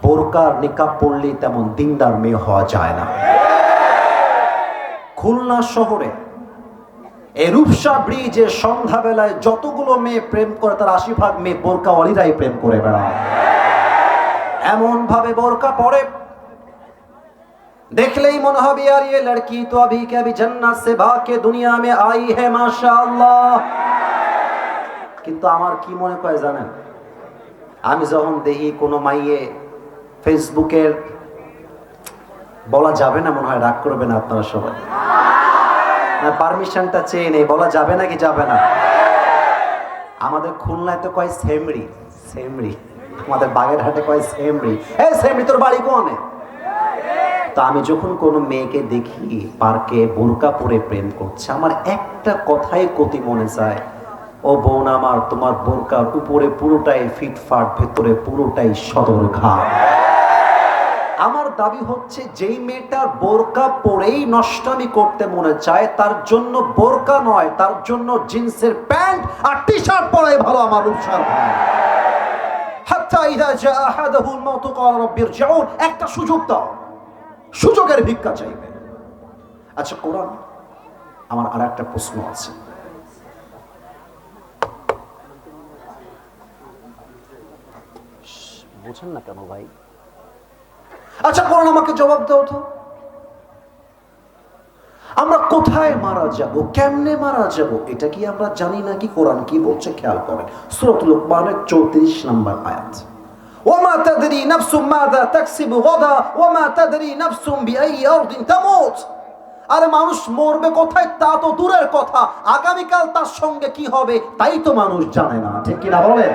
বোরকার নিকাব পড়লেই তেমন দিনদার মেয়ে হওয়া যায় না। খুলনা শহরে এই রূপসা ব্রিজে সন্ধ্যাবেলায় যতগুলো মেয়ে প্রেম করে তার ৮০ ভাগ মেয়ে বোরকাওয়ালিরাই প্রেম করে বেড়ায়। এমন ভাবে বোরকা পরে দেখলেই মনে হবে আর ये लड़की तो अभी के अभी जन्नत से भाग के दुनिया में आई है माशाअल्लाह। কিন্তু আমার কি মনে করে জানেন, আমি যখন দেখি কোনো মাইয়ে ফেসবুকের, বলা যাবে না মনে হয়, রাগ করবে না আপনারা সবাই, না পারমিশনটা চেয়ে নেই, বলা যাবে নাকি যাবে না? আমাদের খুলনায় তো কয় সেমরি, সেমরি, আমাদের বাগেরহাটে কয় সেমরি। এই সেমরি তোর বাড়ি কোনে? তা আমি যখন কোনো মেয়েকে দেখি পার্কে বোরকা পরে প্রেম করছে, আমার একটা কথাই কতি মনে চায়, ও বোন আমার, তোমার বোরকার উপরে পুরোটাই ফিটফাট, ভেতরে পুরোটাই সদরঘাট। আমার দাবি হচ্ছে যেই মেয়েটার বোরকা পরেই নষ্টামি করতে মনে চায়, তার জন্য বোরকা নয়, তার জন্য জিন্সের প্যান্ট আর টি শার্ট পরাই ভালো আমার রূপসার ভাই। হাত্তা ইযা জা আহাদুহুল মাউত ক্বালা রাব্বি ইরজিউন, একটা সুযোগ দাও, সুযোগের ভিক্ষা চাইবে। আচ্ছা কোরআন, আমার আর একটা প্রশ্ন আছে, বুঝেন না কেন ভাই? আচ্ছা কোরআন আমাকে জবাব দাও তো, আমরা কোথায় মারা যাব, কেমনে মারা যাব, এটা কি আমরা জানি নাকি? কোরআন কি বলছে খেয়াল করেন, সূরা লুকমানের 34 নম্বর আয়াত, ওমা তাদরি নাফসুম মাযা তাকসিবু গাদা ওমা তাদরি নাফসুম বিআই আরদিন তামুত। আরে মানুষ মরবে কোথায় তা তো দূরের কথা, আগামীকাল তার সঙ্গে কি হবে তাই তো মানুষ জানে না, ঠিক কি না বলেন?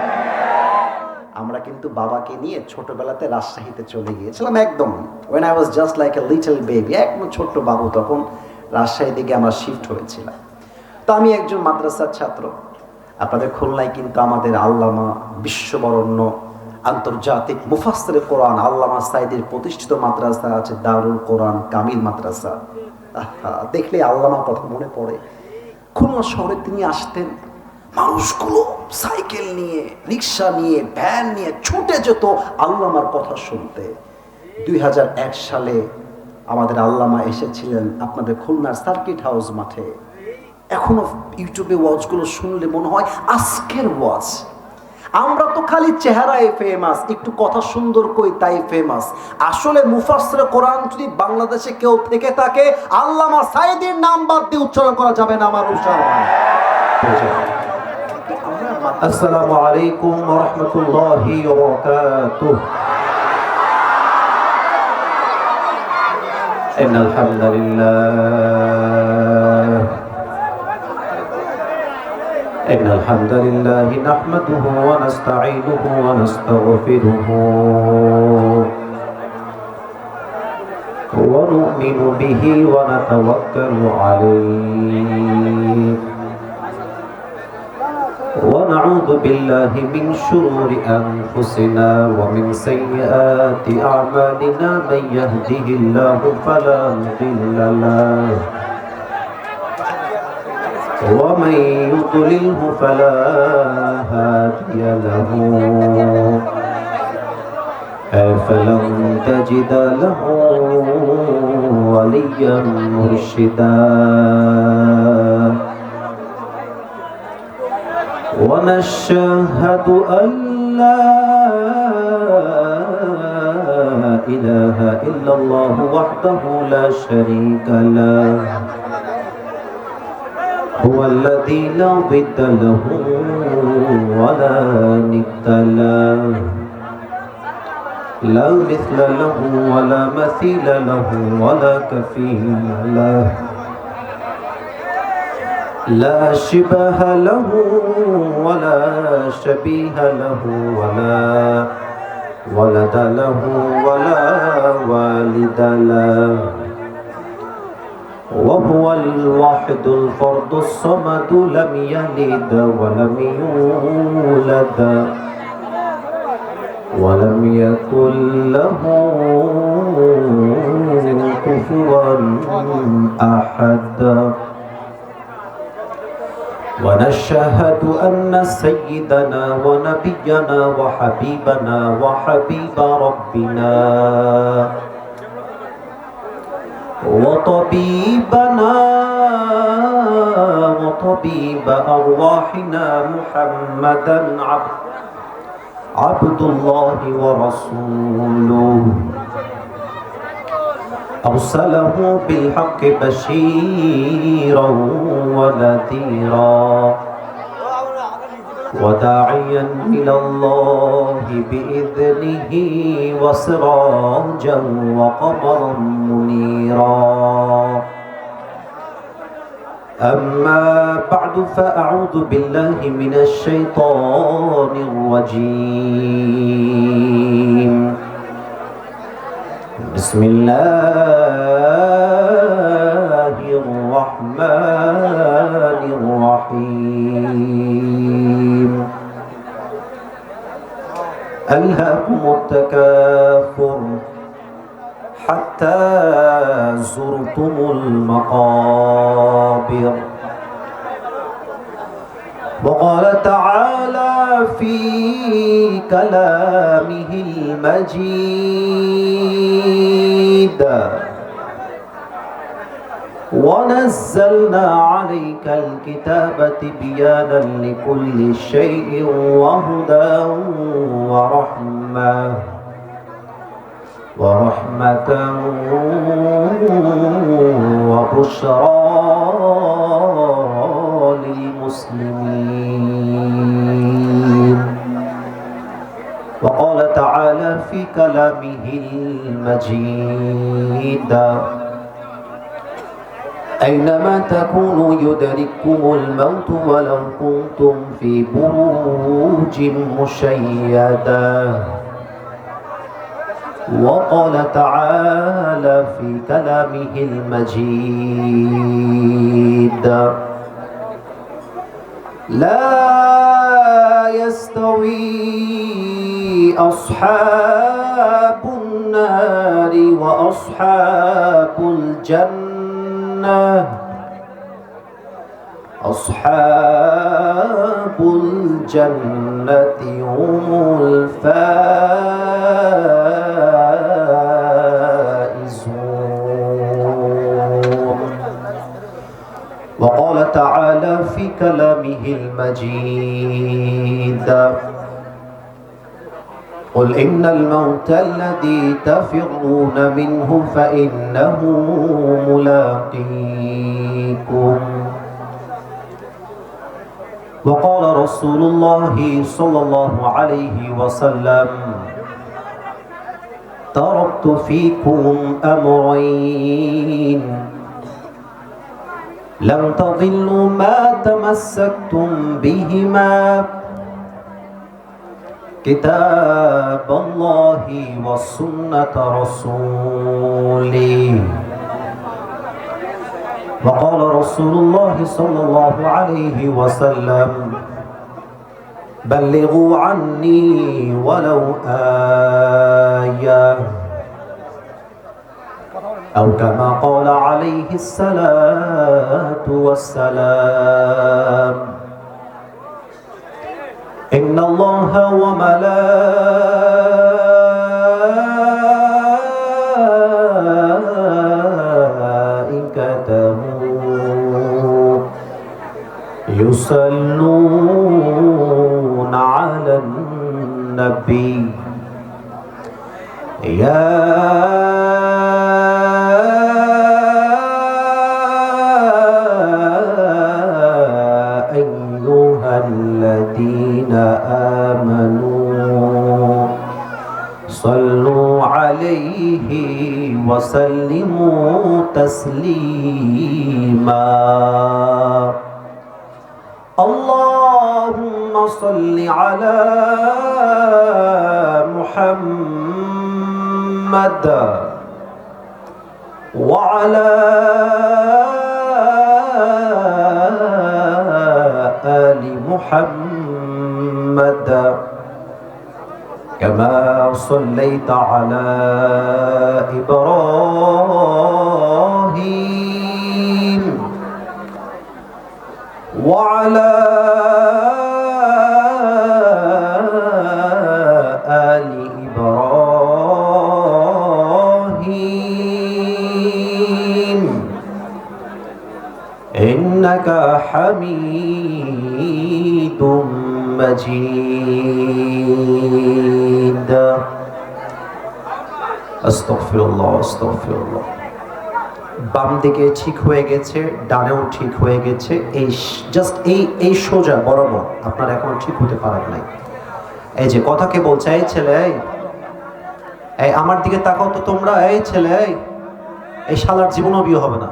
আমরা কিন্তু বাবাকে নিয়ে ছোটবেলাতে রাজশাহীতে চলে গিয়েছিলাম, একদম when I was just like a little baby, একদম ছোট্ট বাবু, তখন রাজশাহী দিকে আমরা শিফট হয়েছিলাম। তো আমি একজন মাদ্রাসার ছাত্র, আপনাদের খুলনায় কিন্তু আমাদের আল্লামা বিশ্ববরণ্য আন্তর্জাতিক মুফাসসিরে কোরআন আল্লামা সাইদির প্রতিষ্ঠিত মাদ্রাসা আছে দারুল কোরআন কামিল মাদ্রাসা। দেখলে আল্লামার কথা মনে পড়ে। খুলনা শহরে তিনি আসতেন, মানুষগুলো সাইকেল নিয়ে, রিক্সা নিয়ে, ভ্যান নিয়ে ছুটে যেত আল্লামার কথা শুনতে। 2001 সালে আমাদের আল্লামা এসেছিলেন আপনাদের খুলনার সার্কিট হাউস মাঠে। এখনো ইউটিউবে ওয়াজগুলো শুনলে মনে হয় আজকের ওয়াজ। আমরা তো খালি চেহারায় ফেমাস, একটু কথা সুন্দর কই তাই ফেমাস। আসলে মুফাসসিরে কোরআন যদি বাংলাদেশে কেউ থেকে থাকে, আল্লামা সাইদির নাম বাদ দিয়ে উচ্চারণ করা যাবে না আমার উচ্চারণ। আসসালামু আলাইকুম ওয়া রাহমাতুল্লাহি ওয়া বারাকাতুহু। ইন্নাল হামদালিল্লাহ ইন্নাল হামদালিল্লাহি নাহমাদুহু ওয়া নাস্তাঈনুহু ওয়া নাস্তাগফিরুহু ওয়া নু'মিনু বিহি ওয়া নাতাওয়াক্কালু আলাইহি ونعوذ بالله من شرور أنفسنا ومن سيئات أعمالنا من يهده الله فلا مضل له ومن يضلله فلا هادي له فلن تجد له وليا مرشدا ونشهد أن لا إله إلا الله وحده لا شريك له هو الذي لا ضد له ولا ند له لا مثل له ولا مثيل له ولا كفيل له لا شبه له ولا شبيه له ولا ولد له ولا والد له وهو الواحد الفرد الصمد لم يلد ولم يولد ولم يكن له كفوا أحد ونشهد أن سيدنا ونبينا وحبيبنا وحبيب ربنا وطبيبنا وطبيب أرواحنا محمدا عبد الله ورسوله أرسله بالحق بشيرا ونذيرا وداعيا إلى الله بإذنه وسراجا وقمرا منيرا أما بعد فأعوذ بالله من الشيطان الرجيم بسم الله الرحمن الرحيم ألهاكم التكاثر حتى زرتم المقابر وقال تعالى في كلامه المجيد ونزلنا عليك الكتاب تبيانا لكل شيء وهدى ورحمة وبشرى للمسلمين وقال تعالى في كلامه المجيد أينما تكونوا يدرككم الموت ولو كنتم في بروج مشيدة وقال تعالى في كلامه المجيد لا يستوي أصحاب النار وأصحاب الجنة أصحاب الجنة هم الفائزون وقال تعالى في كلامه المجيد قل إن الموت الذي تفرون منه فإنه ملاقيكم وقال رسول الله صلى الله عليه وسلم تركت فيكم أمرين لم تضلوا ما تمسكتم بهما كتاب الله وسنة رسوله وقال رسول الله صلى الله عليه وسلم بلغوا عني ولو آية أو كما قال عليه الصلاة والسلام إن الله وملائكته يصلون على النبي يا أيها الذين آمنوا صلوا عليه وسلموا تسليما اللهم صل على محمد وعلى آل محمد كما صليت على إبراهيم وعلى آل إبراهيم إنك حميد مجيد আস্তাগফিরুল্লাহ আস্তাগফিরুল্লাহ। বাম দিকে ঠিক হয়ে গেছে, ডানেও ঠিক হয়ে গেছে, এই জাস্ট এই সোজা বরাবর আপনারা এখনো ঠিক হতে পারেন নাই। এই যে কথা কে বলছে? এই ছেলে, এই আমার দিকে তাকাও তো তোমরা। এই ছেলে, এই শালার জীবনও বিয়ে হবে না।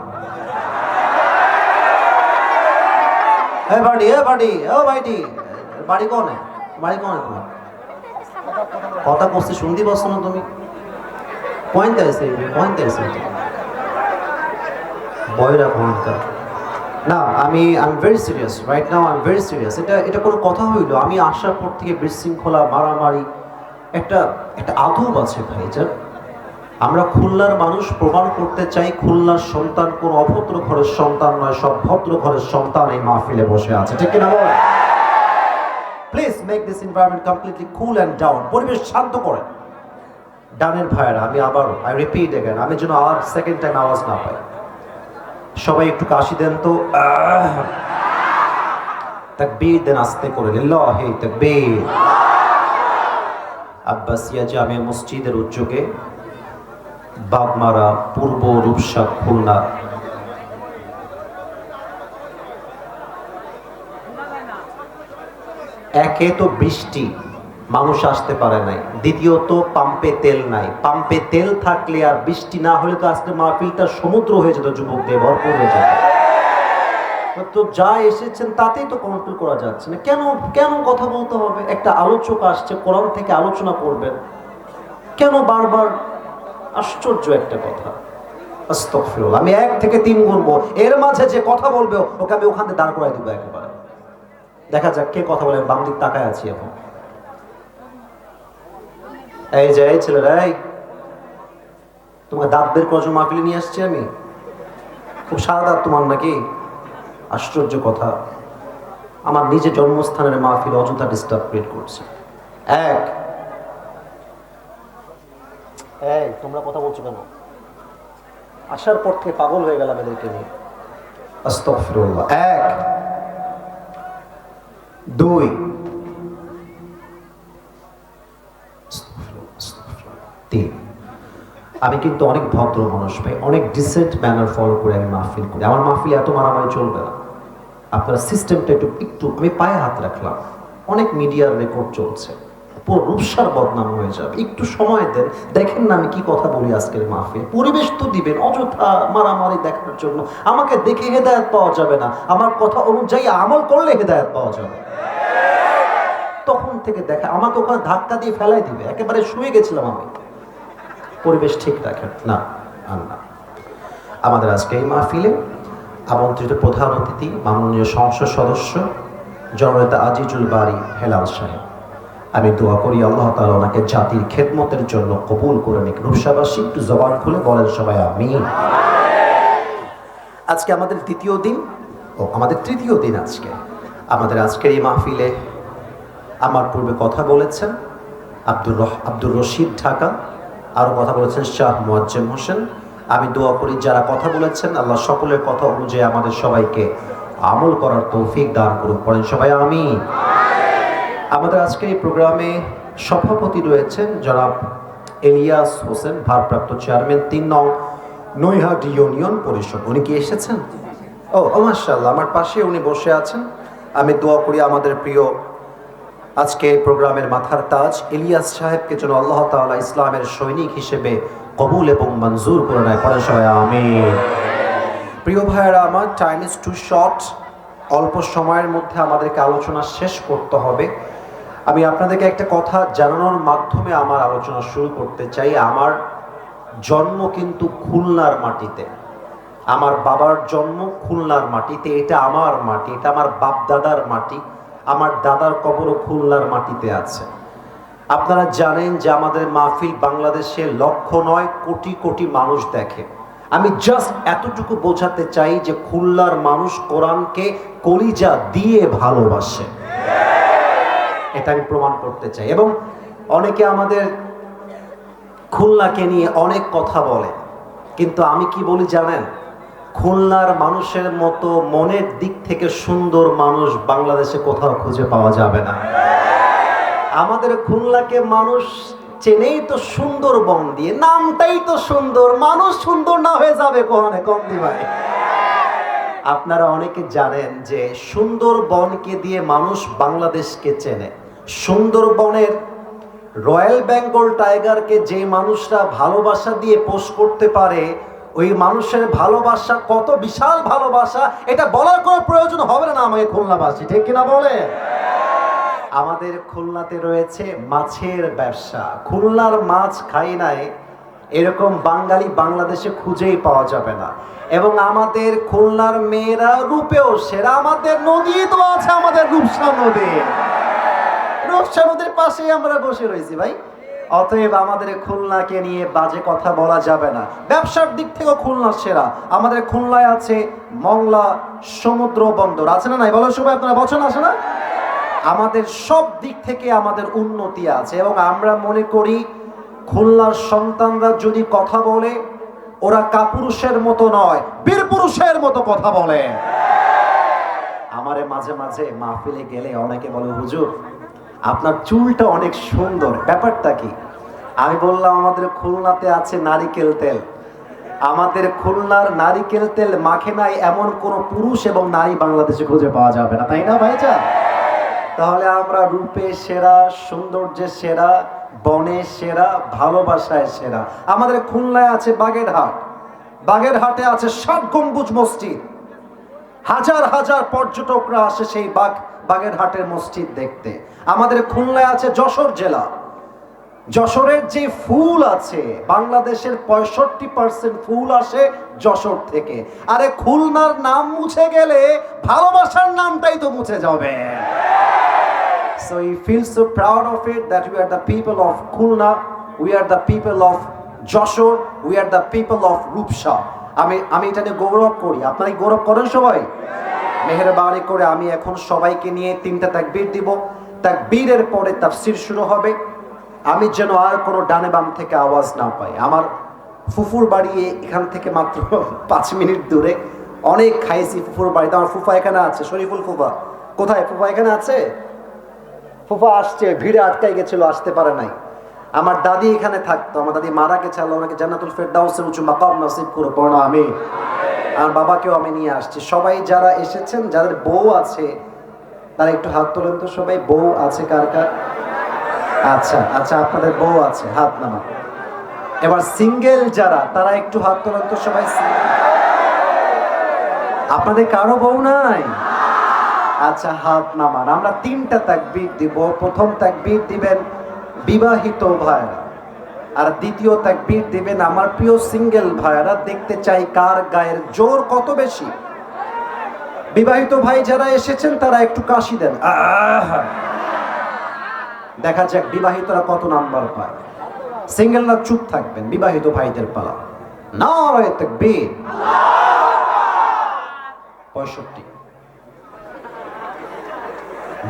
এই বাড়ি, এ বাড়ি, ও বাড়ি, বাড়ি কোনে? বাড়ি কোনে তোমার? কথা কষ্ট শুনতে পাচ্ছ না তুমি? পয়েন্ট আছে, পয়েন্ট আছে, বয়রা পয়েন্টটা না। I am very serious right now, I am very serious. এটা কোনো কথা হইলো? আমি আসার পর থেকে বিশৃঙ্খলা, মারামারি, একটা আদব আছে ভাইজান। আমরা খুলনার মানুষ, প্রমাণ করতে চাই খুলনার সন্তান কোন অভদ্র ঘরের সন্তান নয়, সব ভদ্র ঘরের সন্তান এই মাহফিলে বসে আছে, ঠিক কিনা বলেন? Please make this environment completely cool and down. পরিবেশ শান্ত করেন। ডানের ভাইয়েরা, আমি আবারও আই রিপিট এগেন, আমি যেন আর সেকেন্ড টাইম আওয়াজ না পাই। সবাই একটু কাশি দেন তো। তাকবীর দেন আস্তে করে, লিল্লাহি তাকবীর। আব্বাসিয়া জামিয়া মসজিদের উদ্যোগে বাগমারা, পূর্ব রূপসা, খুলনা একে তো বৃষ্টি, মানুষ আসতে পারে নাই। দ্বিতীয়ত পাম্পে তেল নাই। পাম্পে তেল থাকলে আর বৃষ্টি না হলে তো আজকে মাহফিলটা সমুদ্র হয়ে যেত, যুবকদের ভরপুর হয়ে যেত। তো যা এসেছেন তাতেই তো কন্ট্রোল করা যাচ্ছে না। কেন কথা বলতে হবে? একটা আলোচক আসছে, কোরআন থেকে আলোচনা করবেন, কেন বারবার? আশ্চর্য একটা কথা। আস্তাগফিরুল্লাহ। আমি 1 থেকে 3 গুনবো, এর মাঝে যে কথা বলবে ওকে আমি ওখান থেকে দাঁড় করাই দিব একেবারে। দেখা যাক কে কথা বলে। বাম দিক তাকায় আছি এখন। এই যে এই ছেলেরা, এই তোমাকে দাঁত বের করার জন্য মাহফিলে নিয়ে আসছি আমি? খুব সাদা দাঁত তোমার নাকি? আশ্চর্য কথা। আমার নিজের জন্মস্থানের মাহফিল অযথা ডিস্টার্ব ক্রিয়েট করছে। এই তোমরা কথা বলছো কেন? আসার পর থেকে পাগল হয়ে গেলাম এদেরকে নিয়ে। আস্তাগফিরুল্লাহ। 1 2 3। আমি কিন্তু অনেক ভদ্র মানুষ ভাই, অনেক ডিসেন্ট ম্যানার ফলো করে আমি মাহফিল করি। আমার মাহফিল এত মারামারি চলবে না। আপনার সিস্টেমটা একটু আমি পায়ে হাত রাখলাম। অনেক মিডিয়ার রেকর্ড চলছে, পুরো রূপসার বদনাম হয়ে যাবে। একটু সময় দেন, দেখেন না আমি কি কথা বলি আজকের মাহফিল। পরিবেশ তো দিবেন, অযথা মারামারি দেখার জন্য। আমাকে দেখে হেদায়েত পাওয়া যাবে না, আমার কথা অনুযায়ী আমল করলে হেদায়েত পাওয়া যাবে। তখন থেকে দেখা আমাকে ওখানে ধাক্কা দিয়ে ফেলাই দিবে, একেবারে শুয়ে গেছিলাম আমি। পরিবেশ ঠিক রাখেন না। আমাদের আজকে এই মাহফিলে আমন্ত্রিত প্রধান অতিথি মাননীয় সংসদ সদস্য জননেতা আজিজুল বারী হেলাল সাহেব। আমি দোয়া করি আল্লাহ তাআলা ওনাকে জাতির খেদমতের জন্য কবুল করে নিক। রূপসাবাসী একটু জবান খুলে বলেন সবাই আমিন। আজকে আমাদের তৃতীয় দিন, আমাদের তৃতীয় দিন আজকে। আমাদের আজকের এই মাহফিলে আমার পূর্বে কথা বলেছেন আব্দুর রশিদ ঢাকা, আরও কথা বলেছেন শাহ মুয়াজ্জেম হোসেন। আমি দোয়া করি যারা কথা বলেছেন আল্লাহ সকলের কথা অনুযায়ী আমাদের সবাইকে আমল করার তৌফিক দান করুক। পড়েন সবাই আমিন। আমাদের আজকের এই প্রোগ্রামে সভাপতি রয়েছেন জনাব ইলিয়াস হোসেন, ভারপ্রাপ্ত চেয়ারম্যান 3 নং নৈহাটি ইউনিয়ন পরিষদ। উনি কি এসেছেন? ও মাশাআল্লাহ, আমার পাশে উনি বসে আছেন। আমি দোয়া করি আমাদের প্রিয় আজকে প্রোগ্রামের মাথার তাজ ইলিয়াস সাহেবকে যেন আল্লাহ তাআলা ইসলামের সৈনিক হিসেবে কবুল এবং মঞ্জুর করে নেয়। পড়েন সবাই আমিন। প্রিয় ভাইয়েরা আমার, টাইম ইজ টু শর্ট। অল্প সময়ের মধ্যে আমাদেরকে আলোচনা শেষ করতে হবে। আমি আপনাদেরকে একটা কথা জানানোর মাধ্যমে আমার আলোচনা শুরু করতে চাই। আমার জন্ম কিন্তু খুলনার মাটিতে, আমার বাবার জন্ম খুলনার মাটিতে। এটা আমার মাটি, এটা আমার বাপ দাদার মাটি। আমার দাদার কবরও খুলনার মাটিতে আছে। আপনারা জানেন যে আমাদের মাহফিল বাংলাদেশে লক্ষ নয় কোটি কোটি মানুষ দেখে। আমি জাস্ট এতটুকু বোঝাতে চাই যে খুলনার মানুষ কোরআনকে কলিজা দিয়ে ভালোবাসে। এটা আমি প্রমাণ করতে চাই। এবং অনেকে আমাদের খুলনাকে নিয়ে অনেক কথা বলে, কিন্তু আমি কি বলি জানেন? খুলনার মানুষের মতো মনের দিক থেকে সুন্দর মানুষ বাংলাদেশে কোথাও খুঁজে পাওয়া যাবে না। আমাদের খুলনাকে মানুষ চেনেই তো সুন্দরবন দিয়ে, নামটাই তো সুন্দর। মানুষ সুন্দর না হয়ে যাবে কোহানে কমতি ভাই? আপনারা অনেকে জানেন যে সুন্দরবনকে দিয়ে মানুষ বাংলাদেশকে চেনে। সুন্দরবনের রয়্যাল বেঙ্গল টাইগারকে যে মানুষরা ভালোবাসা দিয়ে পোস্ট করতে পারে, ওই মানুষের ভালোবাসা কত বিশাল ভালোবাসা, এটা বলার কোনো প্রয়োজন হবে না আমাকে খুলনাবাসী, ঠিক কিনা বলে? আমাদের খুলনাতে রয়েছে মাছের ব্যবসা। খুলনার মাছ খাই নাই এরকম বাঙালি বাংলাদেশে খুঁজেই পাওয়া যাবে না। এবং আমাদের খুলনার মেয়েরা রূপেও সেরা। আমাদের নদী তো আছে, আমাদের রূপসা নদী। রূপসা নদীর পাশেই আমরা বসে রয়েছি ভাই। অতএব আমাদের খুলনাকে নিয়ে বাজে কথা বলা যাবে না। ব্যবসার দিক থেকেও খুলনা সেরা। আমাদের খুলনায় আছে মংলা সমুদ্র বন্দর, আছে না নাই? বলো সবাই, আপনারা বছর আসে না? আমাদের সব দিক থেকে আমাদের উন্নতি আছে। এবং আমরা মনে করি খুলনার সন্তানরা যদি কথা বলে, ওরা কাপুরুষের মতো নয়, বীর পুরুষের মতো কথা বলে। আমারে মাঝে মাঝে মাহফিলে গেলে অনেকে বলে, হুজুর আপনার চুলটা অনেক সুন্দর, ব্যাপারটা কি? আমি বললাম, আমাদের খুলনাতে আছে নারিকেল তেল। আমাদের খুলনার নারিকেল তেল মাখে নাই এমন কোন পুরুষ এবং নারী বাংলাদেশে খুঁজে পাওয়া যাবে না, তাই না ভাইজান? তাহলে আমরা রূপে সেরা, সৌন্দর্যের সেরা, বনে সেরা, ভালোবাসায় সেরা। আমাদের খুলনায় আছে বাগেরহাট। বাগেরহাটে আছে 7 গম্বুজ মসজিদ। হাজার হাজার পর্যটকরা আসে সেই বাগেরহাটের মসজিদ দেখতে। আমাদের খুলনায় আছে যশোর জেলা। যশোরের যে ফুল আছে, বাংলাদেশের 65% ফুল আসে যশোর থেকে। আরে খুলনার নাম মুছে গেলে ভালোবাসার নামটাই তো মুছে যাবে। So we feel so proud of it that we are the people of Khulna, we are the people of Joshore, we are the people of Rupsha. আমি এটা নিয়ে গৌরব করি। আপনারা গৌরব করেন সবাই? মেহেরবানি করে আমি এখন সবাইকে নিয়ে 3টা তাকবীর দিব। তাকবীরের পরে তাফসীর শুরু হবে। আমি যেন আর কোনো ডানে বাম থেকে আওয়াজ না পাই। আমার ফুফুর বাড়ি এখান থেকে মাত্র 5 মিনিট দূরে। অনেক খাইছি ফুফুর বাড়িতে। আমার ফুফা এখানে আছে, শরীফুল ফুফা। কোথায় ফুফা? এখানে আছে। ফুফা আসছে, ভিড়ে আটকাই গেছিল, আসতে পারে নাই। আমার দাদি এখানে থাকতো, আমার দাদি মারা গেছে, আল্লাহ ওনাকে জান্নাতুল ফেরদাউসের উঁচু মাকাম নসিব করে পড়ো আমি। আমার বাবাকেও আমি নিয়ে আসছি। সবাই যারা এসেছেন, যাদের বউ আছে তারা একটু হাত তোলেন তো সবাই। বউ আছে কার কার? আচ্ছা আচ্ছা, আপনাদের বউ আছে, হাত নামান। এবার সিঙ্গেল যারা, তারা একটু হাত তোলেন তো সবাই। আপনাদের কারো বউ নাই? আচ্ছা, হাত নামান। আমরা 3টা তাকবীর দিব। প্রথম তাকবীর দিবেন বিবাহিত ভাইরা, আর দ্বিতীয় তাকবীর দিবেন আমার প্রিয় সিঙ্গেল ভাইরা। দেখতে চাই কার গায়ের জোর কত বেশি। বিবাহিত ভাই যারা এসেছেন তারা একটু কাশি দেন। দেখা যাক বিবাহিতরা কত নাম্বার পায়। সিঙ্গেলরা চুপ থাকবেন। বিবাহিত ভাইদের পালা। নারে তাকবীর। 65।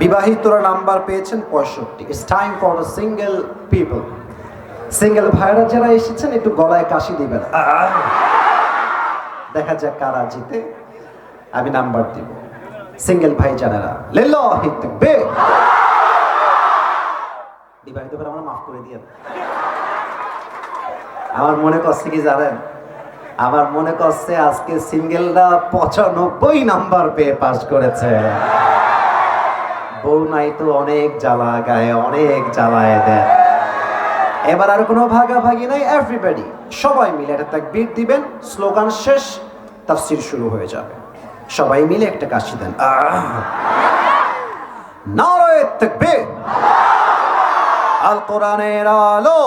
বিবাহিতরা নাম্বার পেয়েছেন 65। It's time for the single people. Single ভাইরা যারা এসেছেন একটু গলায় কাশি দিবেন। দেখা যাক কারা জিতে। আমি নাম্বার দিব। সিঙ্গেল ভাই জানেরা লিল্লাহি তাকবীর। বিবাহিত ভাইরা আমার মাফ করে দিয়েন। আমার মনে করছে কি জানেন? আমার মনে করছে আজকে সিঙ্গেলরা 95 নাম্বার পেয়ে পাস করেছে। বউ নাই তো অনেক জ্বালা, গায়ে অনেক জ্বালায় দেয়। এবার আর কোনো ভাগাভাগি নাই। এভরিবডি সবাই মিলে একটা তাকবীর দিবেন। স্লোগান শেষ, তাফসীর শুরু হয়ে যাবে। সবাই মিলে একটা কাশি দেন। নারে তাকবীর। আল কোরআনের আলো,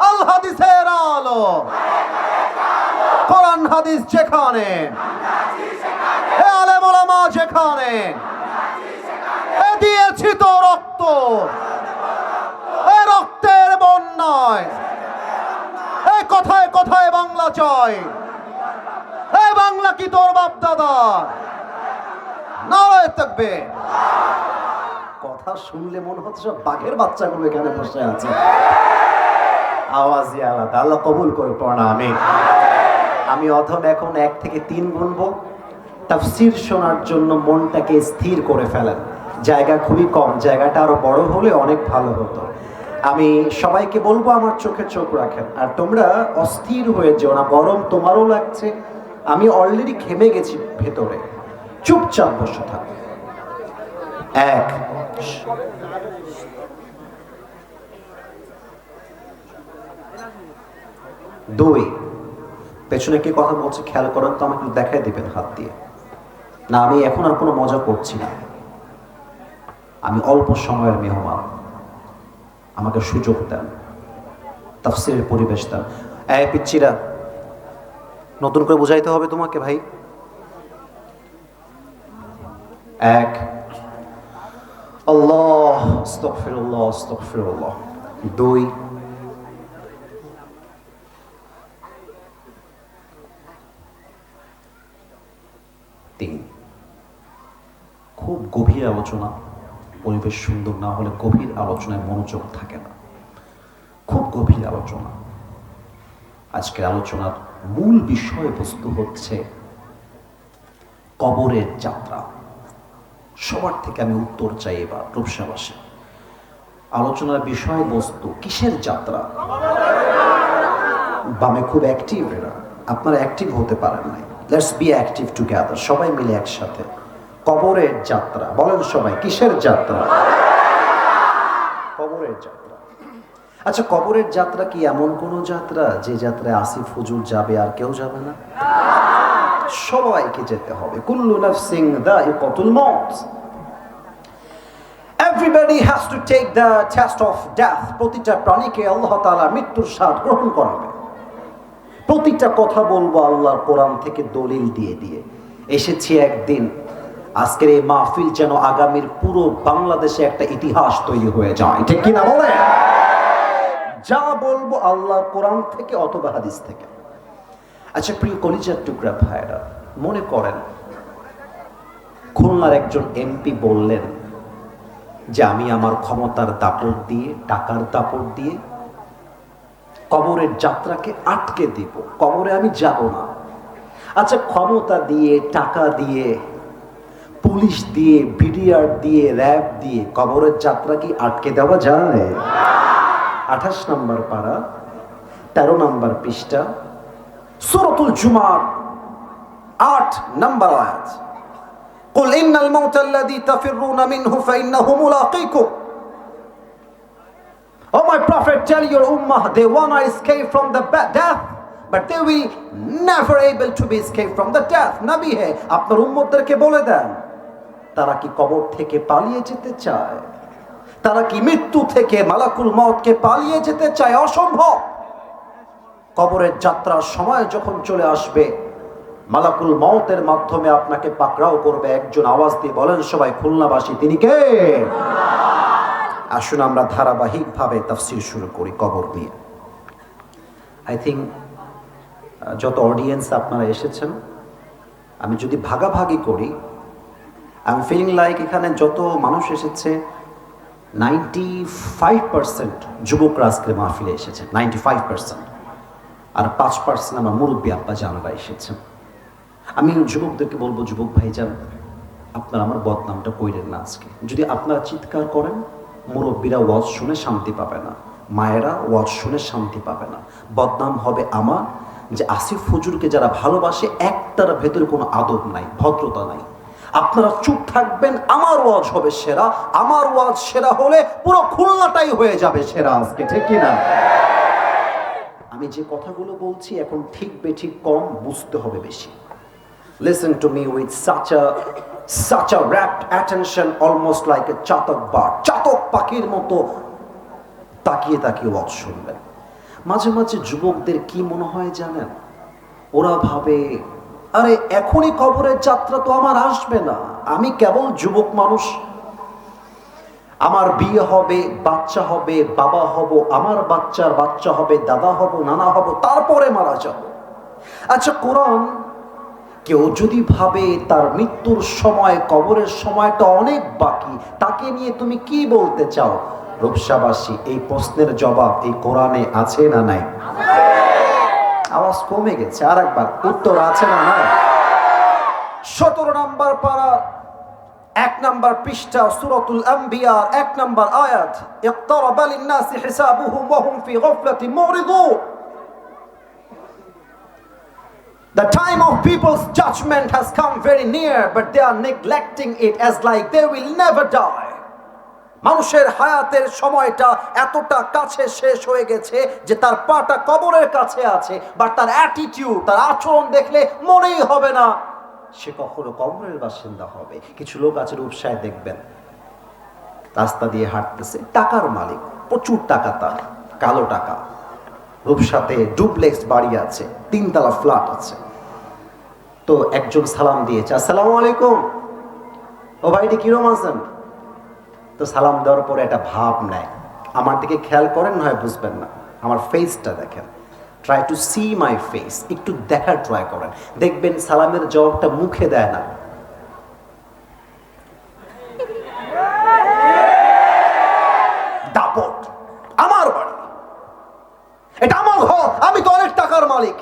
আল হাদিসের আলো। কোরআন হাদিস যেখানে, হে আলেম ওলামা যেখানে, দিয়েছি তো রক্ত, এই রক্তের বন্যায়, এই কথায় কথায় বাংলা চাই। এই বাংলা কি তোর বাপ দাদা? নারায়ে তাকবীর। কথা শুনলে মনে হচ্ছে সব বাঘের বাচ্চাগুলো এখানে বসে আছে। আওয়াজই আলাদা। আল্লাহ কবুল করে পড়া আমিন। আমি অধম এখন 1 থেকে 3 গুনবো। তাফসীর শোনার জন্য মনটাকে স্থির করে ফেলেন। জায়গা খুবই কম, জায়গাটা আরো বড় হলে অনেক ভালো হতো। আমি সবাইকে বলবো আমার চোখে চোখ রাখেন, আর তোমরা অস্থির হয়ে যেও না। গরম তোমারও লাগছে, আমি অলরেডি ঘেমে গেছি ভেতরে। চুপচাপ বসে থাক। 1 2 পেছনে কে কথা বলছে খেয়াল করেন তো, আমাকে দেখাই দিবেন হাত দিয়ে। না, আমি এখন আর কোনো মজা করছি না। আমি অল্প সময়ের মেহমান, আমাকে সুযোগ দেন, তাফসীরের পরিবেশ দেন। এই পিচ্চিরা, নতুন করে বুঝাইতে হবে তোমাকে ভাই। 1 আল্লাহ আস্তাগফিরুল্লাহ আস্তাগফিরুল্লাহ। 2 3 খুব গভীর আলোচনা, পরিবেশ সুন্দর না হলে গভীর আলোচনায় মনোযোগ থাকে না। খুব গভীর আলোচনা। আজকের আলোচনার মূল বিষয়বস্তু হচ্ছে কবরের যাত্রা। সবার থেকে আমি উত্তর চাই এবার রূপসাবাসী। আলোচনার বিষয়বস্তু কিসের যাত্রা? বামে খুব অ্যাক্টিভ এরা, আপনারা অ্যাক্টিভ হতে পারেন নাই। লেটস বি অ্যাক্টিভ টুগেদার, সবাই মিলে একসাথে। কবরের যাত্রা বলেন সবাই, কিসের যাত্রা? কবরের যাত্রা। আচ্ছা, কবরের যাত্রা কি এমন কোন যাত্রা যে যাত্রায় আসিফ হুজুর যাবে আর কেউ যাবে না? সবাইকে যেতে হবে। কুল্লু নাফসিন যায়িকাতুল মাউত। Everybody has to take the test of death. প্রতিটা প্রাণীকে আল্লাহ তাআলা মৃত্যুর স্বাদ গ্রহণ করাবে। প্রতিটা কথা বলবো আল্লাহর কোরআন থেকে দলিল দিয়ে দিয়ে। এসেছি একদিন, আজকের এই মাহফিল যেন আগামীর পুরো বাংলাদেশে একটা ইতিহাস তৈরি হয়ে যায়, ঠিক কিনা বলেন? যা বলবো আল্লাহর কোরআন থেকে অথবা হাদিস থেকে। আচ্ছা প্রিয় কলিজার টুকরা ভাইরা, মনে করেন খুলনার একজন এমপি বললেন যে আমি আমার ক্ষমতার দাপট দিয়ে, টাকার দাপট দিয়ে কবরের যাত্রাকে আটকে দিব, কবরে আমি যাব না। আচ্ছা, ক্ষমতা দিয়ে, টাকা দিয়ে, পুলিশ দিয়ে, বিডিআর দিয়ে, র্যাব দিয়ে কবরের যাত্রা কি আটকে দেওয়া যায়? 28 নম্বর পারা, 13 নম্বর পৃষ্ঠা, সূরাতুল জুমার 8 নম্বর আয়াত। কুল ইন্নাল মাউতা আল্লাযী তাফিররুনা মিনহু ফাইন্নাহু মুলাকীকুম। Oh my prophet, tell your ummah they wanna escape from the death, but they will never able to be escape from the death. নবী হে, আপনার উম্মতদেরকে বলে দেন, তারা কি কবর থেকে পালিয়ে যেতে চায়? তারা কি মৃত্যু থেকে, মালাকুল মউতকে পালিয়ে যেতে চায়? অসম্ভব। কবরের যাত্রার সময় যখন চলে আসবে, মালাকুল মউতের মাধ্যমে আপনাকে পাকড়াও করবে একজন। আওয়াজ দিয়ে বলেন সবাই, খুলনাবাসী তিনি কে? আসুন আমরা ধারাবাহিকভাবে তাফসীর শুরু করি কবর নিয়ে। আই থিঙ্ক যত অডিয়েন্স আপনারা এসেছেন, আমি যদি ভাগাভাগি করি, আই এম ফিলিং লাইক এখানে যত মানুষ এসেছে 95% যুবকরা আজকের মাহফিলে এসেছে, 95%। আর 5% আমার মুরব্বী আব্বা জানারা এসেছেন। আমি যুবকদেরকে বলবো, যুবক ভাইজান, আপনারা আমার বদনামটা কইরেন না। আজকে যদি আপনারা চিৎকার করেন, মুরব্বীরা ওয়াজ শুনে শান্তি পাবে না, মায়েরা ওয়াজ শুনে শান্তি পাবে না। বদনাম হবে আমার, যে আসিফ হুজুরকে যারা ভালোবাসে একটার ভেতরে কোনো আদব নাই, ভদ্রতা নাই। আপনারা চুপ থাকবেন, আমার ওয়াজ হবে সেরা। আমার ওয়াজ সেরা হলে পুরো খুলনাটাই হয়ে যাবে সেরা আজকে, ঠিক কিনা? আমি যে কথাগুলো বলছি এখন ঠিক বেঠিক কম বুঝতে হবে বেশি। Listen to me with such a rapt attention, almost like a চাতক bird, চাতক পাখির মতো তাকিয়ে তাকিয়ে ওয়াজ শুনবেন। মাঝে মাঝে যুবকদের কি মনে হয় জানেন? ওরা ভাবে, আরে এখনই কবরের যাত্রা তো আমার আসবে না, আমি কেবল যুবক মানুষ, আমার বিয়ে হবে, বাচ্চা হবে, বাবা হব, আমার বাচ্চার বাচ্চা হবে, দাদা হব, নানা হব, তারপরে মারা যাব। আচ্ছা, কোরআন কেউ যদি ভাবে তার মৃত্যুর সময়, কবরের সময়টা অনেক বাকি, তাকে নিয়ে তুমি কি বলতে চাও? রূপসাবাসী, এই প্রশ্নের জবাব এই কোরআনে আছে না নাই? আওয়াজ কমে গেছে, আর একবার উত্তর আছে না নাই? 17 নম্বর পারা 1 নম্বর পৃষ্ঠা সূরাতুল আম্বিয়া 1 নম্বর আয়াত, ইকতারাবা লিন-নাসি হিসাবুহুম ওয়া হুম ফি গাফলাতিন মুরিদুন। The time of people's judgment has come very near, but they are neglecting it as like they will never die. মানুষের হায়াতের সময়টা এতটা কাছে শেষ হয়ে গেছে যে তার পাটা কবরের কাছে আছে, বাট তার অ্যাটিটিউড, তার আচরণ দেখলে মনেই হবে না সে কখনো কবরের বাসিন্দা হবে। কিছু লোক আছে রূপসায় দেখবেন, রাস্তা দিয়ে হাঁটতেছে, টাকার মালিক, প্রচুর টাকা, তার কালো টাকা, রূপসাতে ডুপ্লেক্স বাড়ি আছে, 3 তলা ফ্ল্যাট আছে। তো একজন সালাম দিয়েছে, আসসালামু আলাইকুম, ও ভাইটি কিরম আছেন? তো সালাম দেওয়ার পরে একটা ভাব নেয়, আমার দিকে খেয়াল করেন, না হয় বুঝবেন না, আমার ফেসটা দেখেন, try to see my face, একটু দেখার ট্রাই করেন, দেখবেন সালামের জবাবটা মুখে দেয় না, দাপট, আমার বাড়ি, এটা আমার ঘর, আমি তো অনেক টাকার মালিক।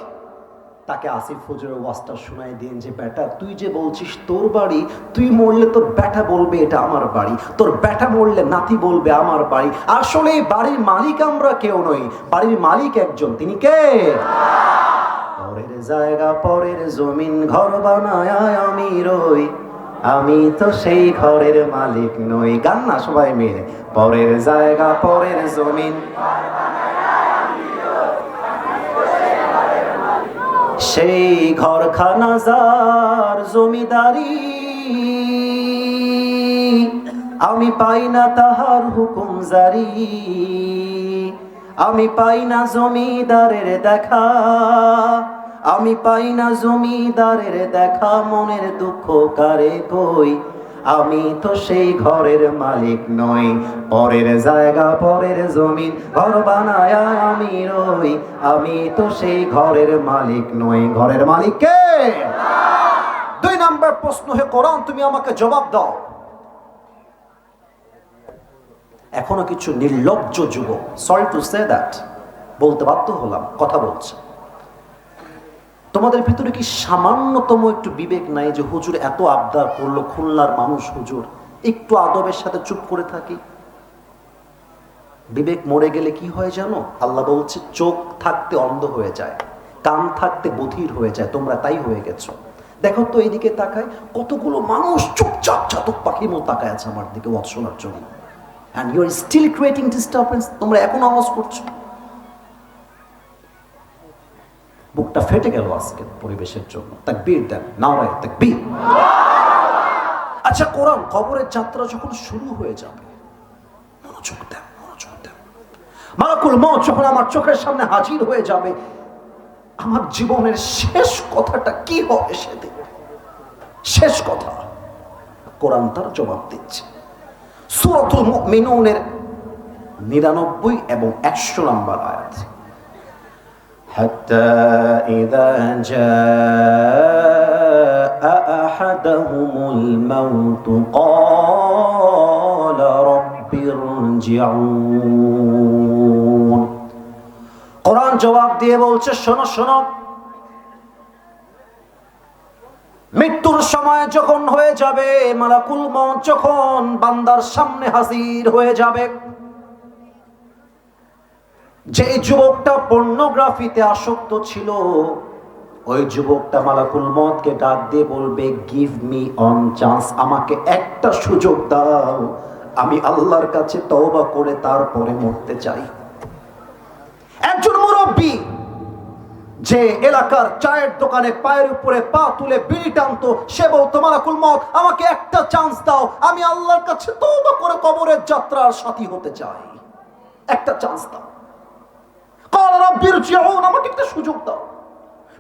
তাকে আসিফ হুজুরের ওয়াজটা শোনাই দিন যে বেটা, তুই যে বলছিস তোর বাড়ি, তুই মরলে তোর বেটা বলবে এটা আমার বাড়ি, তোর বেটা মরলে নাতি বলবে আমার বাড়ি। আসলে বাড়ির মালিক আমরা কেউ নই, বাড়ির মালিক একজন, তিনি কে? পরের জায়গা পরের জমিন ঘর বানায় আমি রই, আমি তো সেই ঘরের মালিক নই। গান না সবাই মিলে, পরের জায়গা পরের জমিন, সেই ঘরখানা যার জমিদারি, আমি পাই না তাহার হুকুম জারি, আমি পাই না জমিদারের দেখা, আমি পাই না জমিদারের দেখা, মনের দুঃখ কারে কই, আমি তো সেই ঘরের মালিক নই। পরের জায়গা পরের জমিন ঘর বানায় আমি রই, আমি তো সেই ঘরের মালিক নই। ঘরের মালিক কে? 2 নম্বর প্রশ্ন, হে কোরআন তুমি আমাকে জবাব দাও। এখনো কিছু নির্লজ্জ যুবক, সরি টু সে দ্যাট, বলতে বাধ্য হলাম, কথা বলছে, তোমাদের ভিতরে কি সামান্যতম একটু বিবেক নাই যে হুজুর এত আবদার করলো, খুলনার মানুষ হুজুর, একটু আদবের সাথে চুপ করে থাকি? বিবেক মরে গেলে কি হয় জানো? আল্লাহ বলছে চোখ থাকতে অন্ধ হয়ে যায়, কান থাকতে বধির হয়ে যায়, তোমরা তাই হয়ে গেছো। দেখো তো এইদিকে তাকায়, কতগুলো মানুষ চুপচাপ চাতক পাখির মতো তাকায় আছে আমার দিকে ওয়াজ শোনার জন্য, and you are still creating disturbance, তোমরা এখন আওয়াজ করছো। বুকটা ফেটে গেল আজকে পরিবেশের জন্য। তাকবীর দেন, নারায়ে তাকবীর। আচ্ছা, কোরআন কবরের যাত্রা যখন শুরু হয়ে যাবে, মনোযোগ দেন, মনোযোগ দেন। মালাকুল মউত যখন আমার চোখের সামনে হাজির হয়ে যাবে, আমার জীবনের শেষ কথাটা কি হবে সেদিন? শেষ কথা কোরআন তার জবাব দিচ্ছে। সূরাতুল মুমিনুনের 99 এবং 100 নম্বর আয়াত, حتى إذا جاء أحدهم الموت قال رب ارجعون। কোরআন জবাব দিয়ে বলছে, শোনো শোনো, মৃত্যুর সময় যখন হয়ে যাবে, মালাকুল মউত যখন বান্দার সামনে হাজির হয়ে যাবে, যে যুবকটা পর্নোগ্রাফিতে আসক্ত ছিল, ওই যুবকটা মালাকুল মউতকে ডাক দিয়ে বলবে, গিভ মি অন চান্স, আমাকে একটা সুযোগ দাও, আমি আল্লাহর কাছে তওবা করে তারপরে মরতে চাই। একজন মুরব্বী যে এলাকার চায়ের দোকানে পায়ের উপরে পা তুলে বিড়ি টানতো, সে বলতো, মালাকুল মউত আমাকে একটা চান্স দাও, আমি আল্লাহর কাছে তওবা করে কবরের যাত্রার সাথী হতে চাই, একটা চান্স দাও। আমাকে একটা সুযোগ দাও।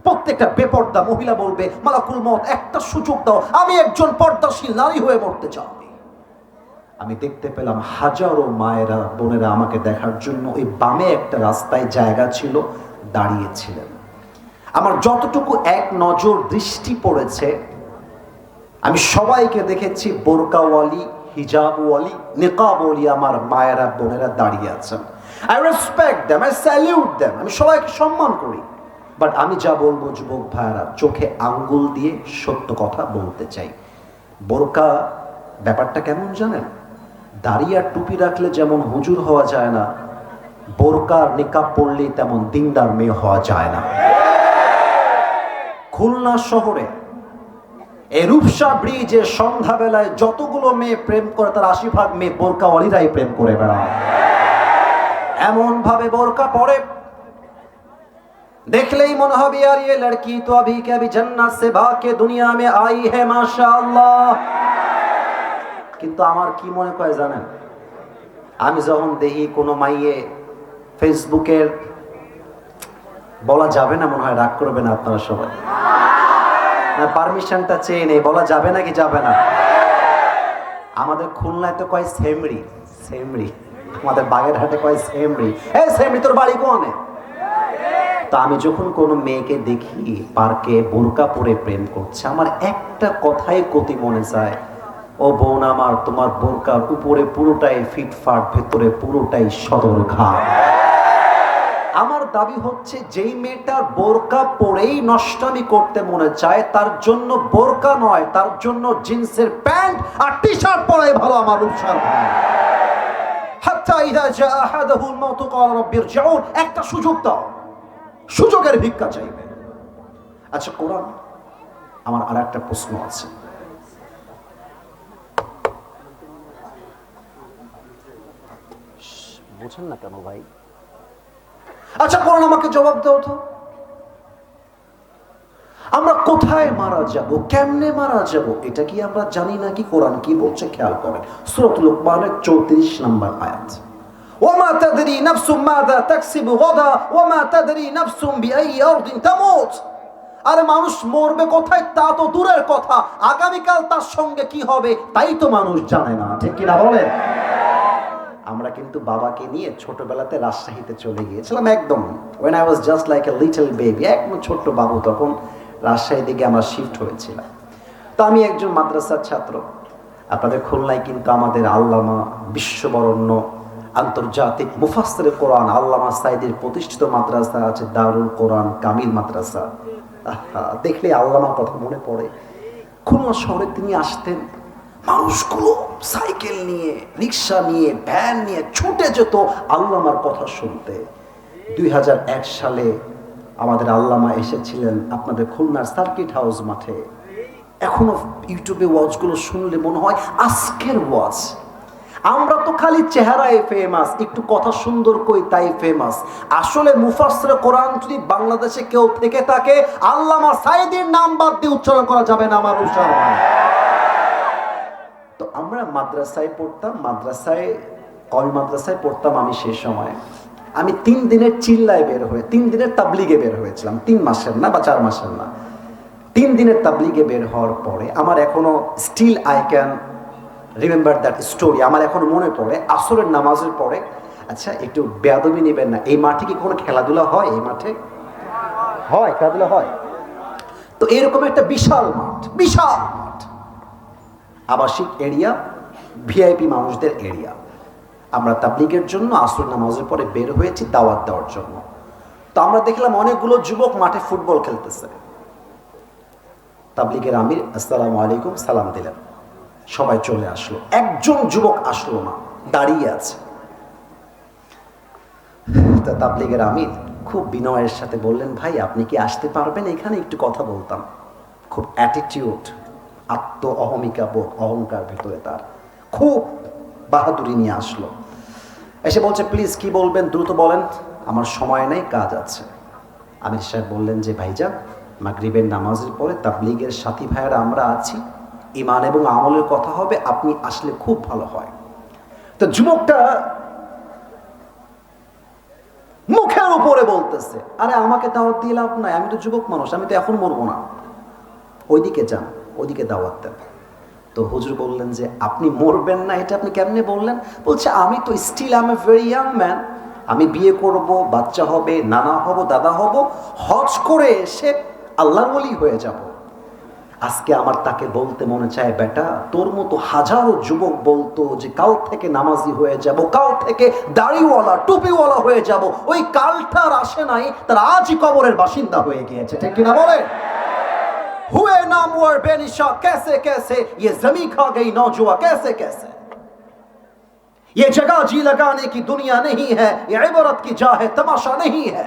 প্রত্যেকটা বেপর্দা মহিলা বলবে, মালাকুল মউত একটা সুযোগ দাও, আমি একজন পর্দাশীল নারী হয়ে মরতে চাই। আমি দেখতে পেলাম হাজারো মায়েরা বোনেরা আমাকে দেখার জন্য ওই বামে একটা রাস্তায় জায়গা ছিল, দাঁড়িয়েছিলেন। আমার যতটুকু এক নজর দৃষ্টি পড়েছে, আমি সবাইকে দেখেছি বোরকাওয়ালি, হিজাবওয়ালি, নিকাবওয়ালি আমার মায়েরা বোনেরা দাঁড়িয়ে আছেন। I respect them, I salute them, আমি সবাইকে সম্মান করি। বাট আমি যা বলবো যুবক ভাইরা, চোখে আঙ্গুল দিয়ে সত্য কথা বলতে চাই। বোরকা ব্যাপারটা কেমন জানেন? দাড়ি আর টুপি রাখলে যেমন হুজুর হওয়া যায় না, বোরকা নিকাব পড়লে তেমন দিনদার মেয়ে হওয়া যায় না। খুলনা শহরে এই রূপসা ব্রিজে সন্ধ্যাবেলায় যতগুলো মেয়ে প্রেম করে, তার 80% মেয়ে বোরকাওয়ালিরাই প্রেম করে বেড়ায়। এমন ভাবে বোরকা পরে দেখলেই মনে হবে আর ये लड़की तो अभी के अभी जन्नत से भाग के दुनिया में आई है माशाअल्लाह। কিন্তু আমার কি মনে হয় জানেন, আমি যখন দেখি কোনো মাইয়ে ফেসবুকের, বলা যাবে না মনে হয়, রাগ করবে না আপনারা সবাই, না পারমিশনটা চেয়ে নেই, বলা যাবে নাকি যাবে না? আমাদের খুলনায় তো কয় সেমরি, সেমরি, আমাদের বাগেরহাটে কয় সেমরি। এই সেমরি তোর বাড়ি কোনে? তা আমি যখন কোনো মেয়েকে দেখি পার্কে বোরকা পরে প্রেম করছে, আমার একটা কথাই কতি মনে যায়, ও বোন আমার, তোমার বোরকার উপরে পুরোটাই ফিটফাট, ভেতরে পুরোটাই সদরঘাট। আমার দাবি হচ্ছে, যেই মেয়েটার বোরকা পরেই নষ্টামি করতে মনে চায়, তার জন্য বোরকা নয়, তার জন্য জিন্সের প্যান্ট আর টি শার্ট পরাই ভালো আমার রূপসার ভাই। হাত্তা ইযা জা আহাদুহুল মাউত ক্বালা রাব্বি ইরজিউন, একটা সুযোগ দাও, সুযোগের ভিক্ষা চাইবে। আচ্ছা কোরআন, আমার আরেকটা প্রশ্ন আছে, বুঝেন না কেন ভাই? আচ্ছা কোরআন আমাকে জবাব দাও তো, আমরা কোথায় মারা যাব, কেমনে মারা যাব, এটা কি আমরা জানি নাকি? কোরআন কি বলছে খেয়াল করেন, সূরাতুল লুকমানের 34 নম্বর আয়াত, ওয়ামা তাদরি নাফসুম মাযা তাকসিবু গাদা ওয়ামা তাদরি নাফসুম বিআই আরদিন তামুত। আরে মানুষ মরবে কোথায় তা তো দূরের কথা, আগামীকাল তার সঙ্গে কি হবে তাই তো মানুষ জানে না, ঠিক কি না বলেন? আমরা কিন্তু বাবাকে নিয়ে ছোটবেলাতে রাজশাহীতে চলে গিয়েছিলাম, একদম when I was just like a little baby, একদম ছোট্ট বাবু, তখন রাজশাহী দিকে আমরা শিফট হয়েছিলাম। তো আমি একজন মাদ্রাসার ছাত্র, আপনাদের খুলনায় কিন্তু আমাদের আল্লামা, বিশ্ববরণ্য আন্তর্জাতিক মুফাসসিরে কোরআন আল্লামা সাইদির প্রতিষ্ঠিত মাদ্রাসা আছে, দারুল কোরআন কামিল মাদ্রাসা। দেখলে আল্লামার কথা মনে পড়ে। খুলনা শহরে তিনি আসতেন, মানুষগুলো সাইকেল নিয়ে, রিক্সা নিয়ে, ভ্যান নিয়ে ছুটে যেত আল্লামার কথা শুনতে। 2001 সালে আমাদের আল্লামা এসেছিলেন আপনাদের খুলনার সার্কিট হাউস মাঠে। এখনো ইউটিউবে ওয়াজগুলো শুনলে মনে হয় আজকের ওয়াজ। আমরা তো খালি চেহারায় ফেমাস, একটু কথা সুন্দর কই তাই ফেমাস। আসলে মুফাসসিরে কোরআন যদি বাংলাদেশে কেউ থেকে থাকে, আল্লামা সাইদির নাম বাদ দিয়ে উচ্চারণ করা যাবে না আমার উচ্চারণ। তো আমরা মাদ্রাসায় পড়তাম, কওমি মাদ্রাসায় পড়তাম আমি। সেই সময় আমি 3 দিনের চিল্লায় বের হয়ে, 3 দিনের তাবলিগে বের হয়েছিলাম, 3 মাসের না বা 4 মাসের না, 3 দিনের তাবলিগে বের হওয়ার পরে আমার এখনো still I can remember that story. আমার এখনো মনে পড়ে আসরের নামাজের পরে, আচ্ছা একটু বেয়াদবি নেবেন না, এই মাঠে কি কোনো খেলাধুলা হয়? এই মাঠে হয় খেলাধুলা হয়? তো এরকম একটা বিশাল মাঠ, বিশাল মাঠ, আবাসিক এরিয়া, ভিআইপি মানুষদের এরিয়া। আমরা তাবলিগের জন্য আসর নামাজের পরে বের হয়েছি দাওয়াত দেওয়ার জন্য। তো আমরা দেখলাম অনেকগুলো যুবক মাঠে ফুটবল খেলতেছে। তাবলিগের আমির আসসালামু আলাইকুম সালাম দিলেন, সবাই চলে আসলো, একজন যুবক আসলো না, দাঁড়িয়ে আছে। তা তাবলিগের আমির খুব বিনয়ের সাথে বললেন, ভাই আপনি কি আসতে পারবেন, এখানে একটু কথা বলতাম। খুব অ্যাটিটিউড, আত্ম অহমিকা বোধ, অহংকার ভেতরে তার, খুব বাহাদুরি নিয়ে আসলো। এসে বলছে, প্লিজ কি বলবেন দ্রুত বলেন, আমার সময় নেই, কাজ আছে। আমির সাহেব বললেন যে ভাইজান, মাগরিবের নামাজের পরে তাবলিগের সাথী ভাইয়েরা আমরা আছি, ঈমান এবং আমলের কথা হবে, আপনি আসলে খুব ভালো হয়। তো যুবকটা মুখের উপরে বলতেছে, আরে আমাকে দাওয়াত দিয়ে লাভ নাই, আমি তো যুবক মানুষ, আমি তো এখন মরবো না, ওইদিকে যান, ওইদিকে দাওয়াত দেন। তো হুজুর বললেন যে আপনি মরবেন না, এটা আপনি কেমনে বললেন? বলছে আমি তো still I am a very young man, আমি বিয়ে করব, বাচ্চা হবে, নানা হব, দাদা হব, হজ করে এসে আল্লাহর ওলি হয়ে যাব। আজকে আমার তাকে বলতে মনে চায়, বেটা তোর মতো হাজারো যুবক বলতো যে কাল থেকে নামাজি হয়ে যাব, কাল থেকে দাড়িওয়ালা টুপিওয়ালা হয়ে যাব, ওই কালটার আসে নাই, তার আজই কবরের বাসিন্দা হয়ে গিয়েছে, ঠিক কিনা বলে? हुए नामवर बेनिशा कैसे कैसे ये जमी खा गई नौजुआ कैसे कैसे। ये जगह जी लगाने की दुनिया नहीं है, ये इबरत की जा है, तमाशा नहीं है।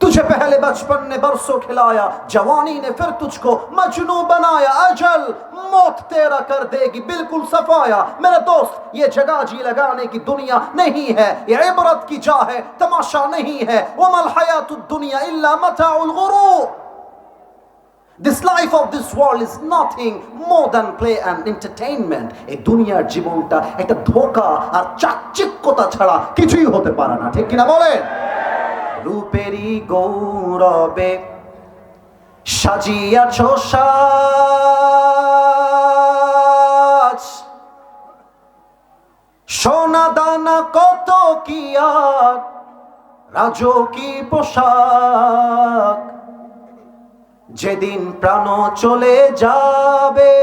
तुझे पहले बचपन ने बरसों खिलाया, जवानी ने फिर तुझको मजनू बनाया, अजल मौत तेरा कर देगी बिल्कुल सफाया। मेरे दोस्त ये जगह जी लगाने की दुनिया नहीं है, ये इबरत की जा है, तमाशा नहीं है। वमल हयातुद दुनिया इल्ला मताउल गुरूर। This life of this world is nothing more than play and entertainment. এই দুনিয়ার জীবনটা একটা ধোঁকা আর চাকচিক্যতা ছাড়া কিছুই হতে পারে না, ঠিক কিনা বলেন? রূপেরই গৌরবে সাজিয়াছ সাজ, সোনা দানা কত কি আর রাজকী পোশাক। যেদিন প্রাণ চলে যাবে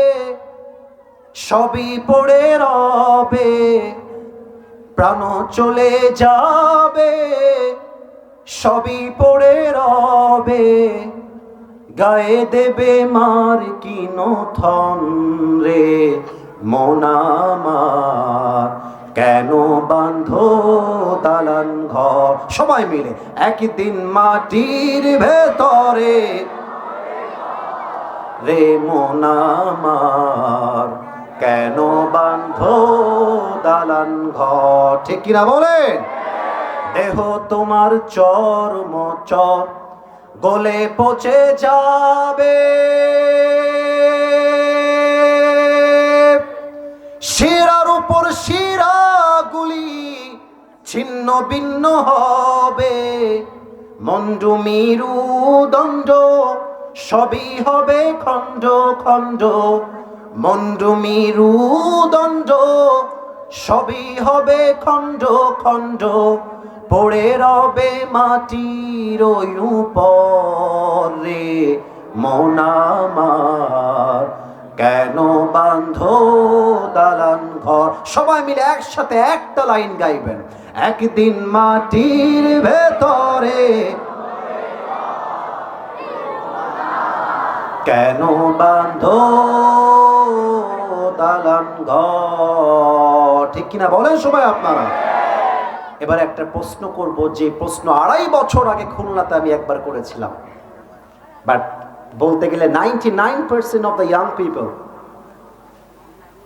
সবই পড়ে রবে, প্রাণ চলে যাবে সবই পড়ে রবে। গায়ে দেবে মার কি নথন রে মন আমার, কেন বাঁধো দালান ঘর। সবাই মিলে একদিন মাটির ভেতরে রে মন আমার, কেন বাঁধো দালান ঘর, ঠিক কিনা বলেন? দেহ তোমার চর্ম চর গলে পচে যাবে, শিরার উপর শিরাগুলি ছিন্ন ভিন্ন হবে, মন্ডু মিরু দণ্ড সবই হবে খণ্ড খণ্ড, মন্ডু মিরু দণ্ড সবই হবে খণ্ড খণ্ড। পড়ে রবে মাটির উপরে মন আমার, কেন বাঁধো দালান ঘর। সবাই মিলে একসাথে একটা লাইন গাইবেন, একদিন মাটির ভেতরে কেন বাঁধো দালান ঘর, ঠিক কিনা বলেন সবাই আপনারা? এবার একটা প্রশ্ন করব, যে প্রশ্ন 2.5 বছর আগে খুলনাতে আমি একবার করেছিলাম, বাট বলতে গেলে 99% of the young people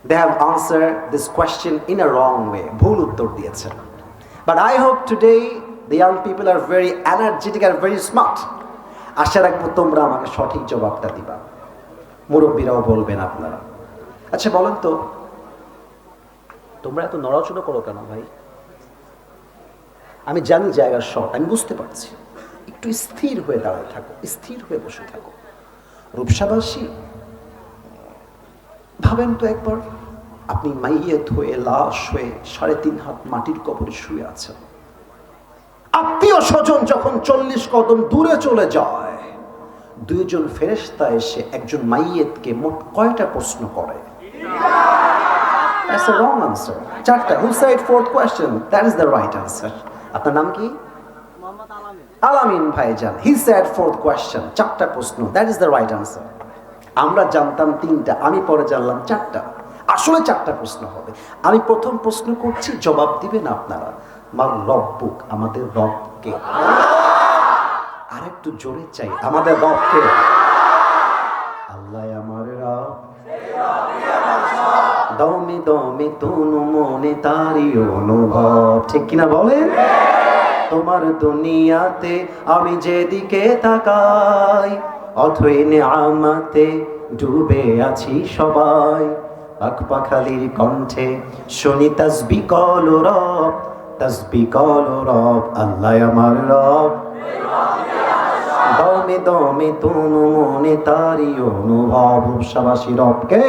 they have answered this question in a wrong way, ভুল উত্তর দিয়েছেন। But I hope today the young people are very energetic and very smart. আশা রাখবো তোমরা আমাকে সঠিক জবাবটা দিবা, মুরব্বীরাও বলবেন আপনারা। আচ্ছা বলেন তো, তোমরা এত নড়াচড়া করো কেন ভাই? আমি জানি জায়গার শর্ট, আমি বুঝতে পারছি, একটু স্থির হয়ে দাঁড়ায় থাকো, স্থির হয়ে বসে থাকো। রূপসাবাসী ভাবেন তো একবার, আপনি মাইয়েত হয়ে লাশ হয়ে 3.5 হাত মাটির কবরে শুয়ে আছেন। আত্মীয় স্বজন যখন 40 কদম দূরে চলে যায়, 2 জন ফেরেশতা এসে একজন মাইয়েতকে মোট কয়টা প্রশ্ন করে? That's the wrong answer. 4টা. Who said 4th question? That is the right answer. আপনার নাম কি? মোহাম্মদ আলামিন। আলামিন ভাইজান, he said 4th question. 4টা প্রশ্ন, that is the right answer. আমরা জানতাম 3টা, আমি পরে জানলাম 4টা। আসলে 4টা প্রশ্ন হবে। আমি প্রথম প্রশ্ন করছি, জবাব দিবেন আপনারা। মার রব্বুক, আমাদের রবকে। আর একটু জোরে চাই, আমাদের রবকে। আল্লাহ আমার রব, দমে দমে তনু মনে তারি অনুভব, ঠিক কিনা বলেন? তোমার দুনিয়াতে আমি যেদিকে তাকাই, অথই নেয়ামতে ডুবে আছি সবাই। পাখপাখালির কণ্ঠে শুনি তাসবিহ কল রব, তাসবিহ কল রব, আল্লাহ আমার রব। দমে দমে তনু মনে তারি অনুভব, রূপসাবাসী রবকে।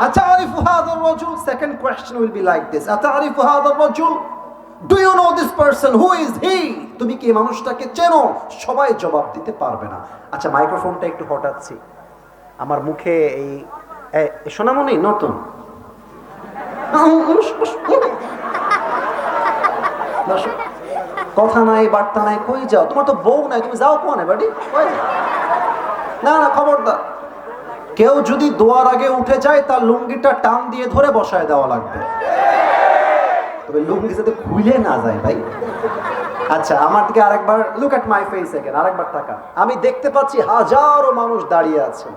أتعرف هذا الرجل? Second question will be like this. أتعرف هذا الرجل? Do you know this person, who is he? তুমি কি এই মানুষটাকে চেনো? সবাই জবাব দিতে পারবে না। আচ্ছা, মাইক্রোফোনটা একটু হটাচ্ছি, আমার মুখে এই সোনামণি নতুন কথা নাই বার্তা নাই, কই যাও? তোমার তো বউ নাই, তুমি যাও কোনে বাড়ি? না না, খবরদার, কেউ যদি দোয়ার আগে উঠে যায় তার লুঙ্গিটা টান দিয়ে ধরে বসায় দেওয়া লাগবে, তবে লুঙ্গি যাতে খুলে না যায় ভাই। আচ্ছা, আমার দিকে আরেকবার look at my face again, আরেকবার তাকা। আমি দেখতে পাচ্ছি হাজারো মানুষ দাঁড়িয়ে আছে,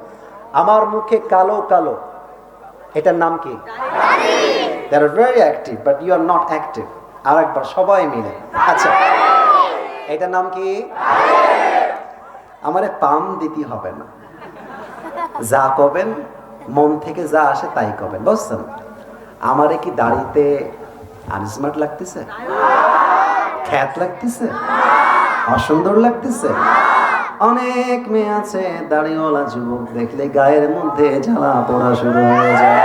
আমার মুখে কালো কালো, এটার নাম কি? They are very active but you are not active. আরেকবার সবাই মিলে, আচ্ছা, এটার নাম কি? আমারে পাম দিতে হবে না, যা কবেন মন থেকে যা আসে তাই কবেন, বুঝছেন? আমারে কি দাড়িতে আনস্মার্ট লাগতেছে, খ্যাত লাগতেছে, অসুন্দর লাগতেছে? অনেক মেয়ে আছে দাড়িওয়ালা যুবক দেখলে গায়ের মধ্যে জ্বালা পড়া শুরু হয়ে যায়।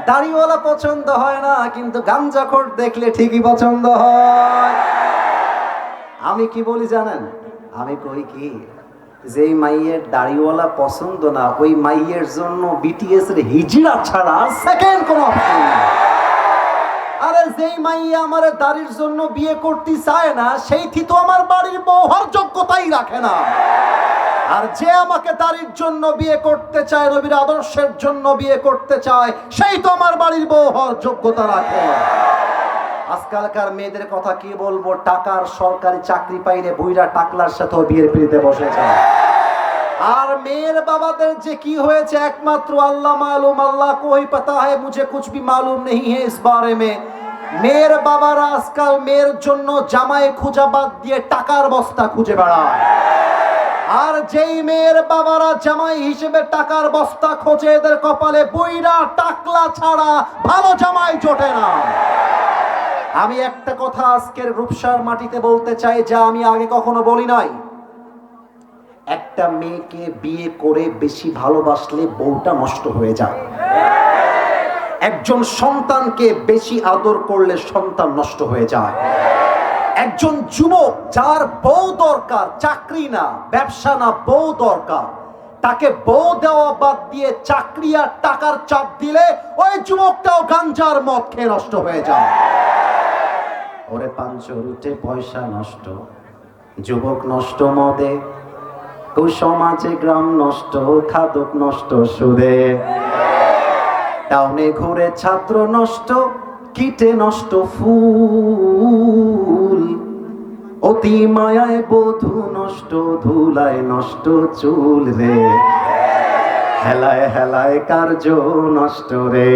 দাড়িওয়ালা পছন্দ হয় না, কিন্তু গাঞ্জাখোর দেখলে ঠিকই পছন্দ হয়। আমি কি বলি জানেন? আমি কই কি, যেই মাইয়ের দাড়িওয়ালা পছন্দ না, ওই মাইয়ের জন্য বিটিএস এর হিজড়া ছাড়া সেকেন্ড কোনো অপশন নেই। আরে যেই মাইয়া আমার দাড়ির জন্য বিয়ে করতে চায় না, সেই তো আমার বাড়ির বউ হওয়ার যোগ্যতাই রাখে না। আর যে আমাকে দাড়ির জন্য বিয়ে করতে চায়, নবীর আদর্শের জন্য বিয়ে করতে চায়, সেই তো আমার বাড়ির বউ হওয়ার যোগ্যতা রাখে। আজকালকার মেয়েদের কথা কি বলবো, টাকার সরকারি চাকরি পাইলে বুইরা টাকলার সাথেও বিয়ের পিড়িতে বসে যায়। আর মেয়ের বাবাদের যে কি হয়েছে একমাত্র আল্লাহ মালুম, আল্লাহ কো হি পাতা হ্যায়, মুঝে কুছ ভি মালুম নেহি হ্যায় ইস বারে মে। মেয়ের বাবারা আজকাল মেয়ের জন্য জামাই খুঁজা বাদ দিয়ে টাকার বস্তা খুঁজে বেড়ায়। আর যেই মেয়ের বাবারা জামাই হিসেবে টাকার বস্তা খোঁজে, এদের কপালে বুইরা টাকলা ছাড়া ভালো জামাই জোটে না। আমি একটা কথা আজকের রূপসার মাটিতে বলতে চাই, যা আমি আগে কখনো বলি নাই। একটা মেয়েকে বিয়ে করে বেশি ভালোবাসলে বউটা নষ্ট হয়ে যায়। একজন সন্তানকে বেশি আদর করলে সন্তান নষ্ট হয়ে যায়। একজন যুবক যার বউ দরকার, চাকরি না, ব্যবসা না, বউ দরকার, তাকে বউ দেওয়া বাদ দিয়ে চাকরি আর টাকার চাপ দিলে ওই যুবকটাও গাঞ্জার মদ খেয়ে নষ্ট হয়ে যায়। ওরে পাঞ্চর উঠে পয়সা নষ্ট, যুবক নষ্ট মদে, কুসমাজে গ্রাম নষ্ট, খাদক নষ্ট সুদে, টাউনে ঘুরে ছাত্র নষ্ট, কীটে নষ্ট ফুল, অতি মায়ায় বধূ নষ্ট, ধুলায় নষ্ট চুল রে, হেলায় হেলায় কার্য নষ্ট রে।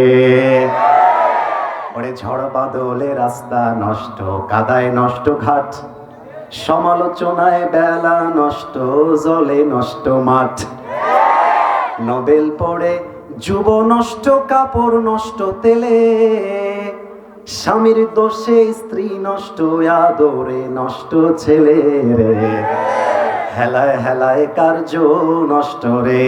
ওরে ঝড় বাদলে রাস্তা নষ্ট, কাদায় নষ্ট ঘাট, সমালোচনায় বেলা নষ্ট, জলে নষ্ট মাঠ, নোবেল পড়ে যুব নষ্ট, কাপড় নষ্ট তেলে, স্বামীর দোষে স্ত্রী নষ্ট, আদরে নষ্ট ছেলে রে, হেলায় হেলায় কার্য নষ্ট রে।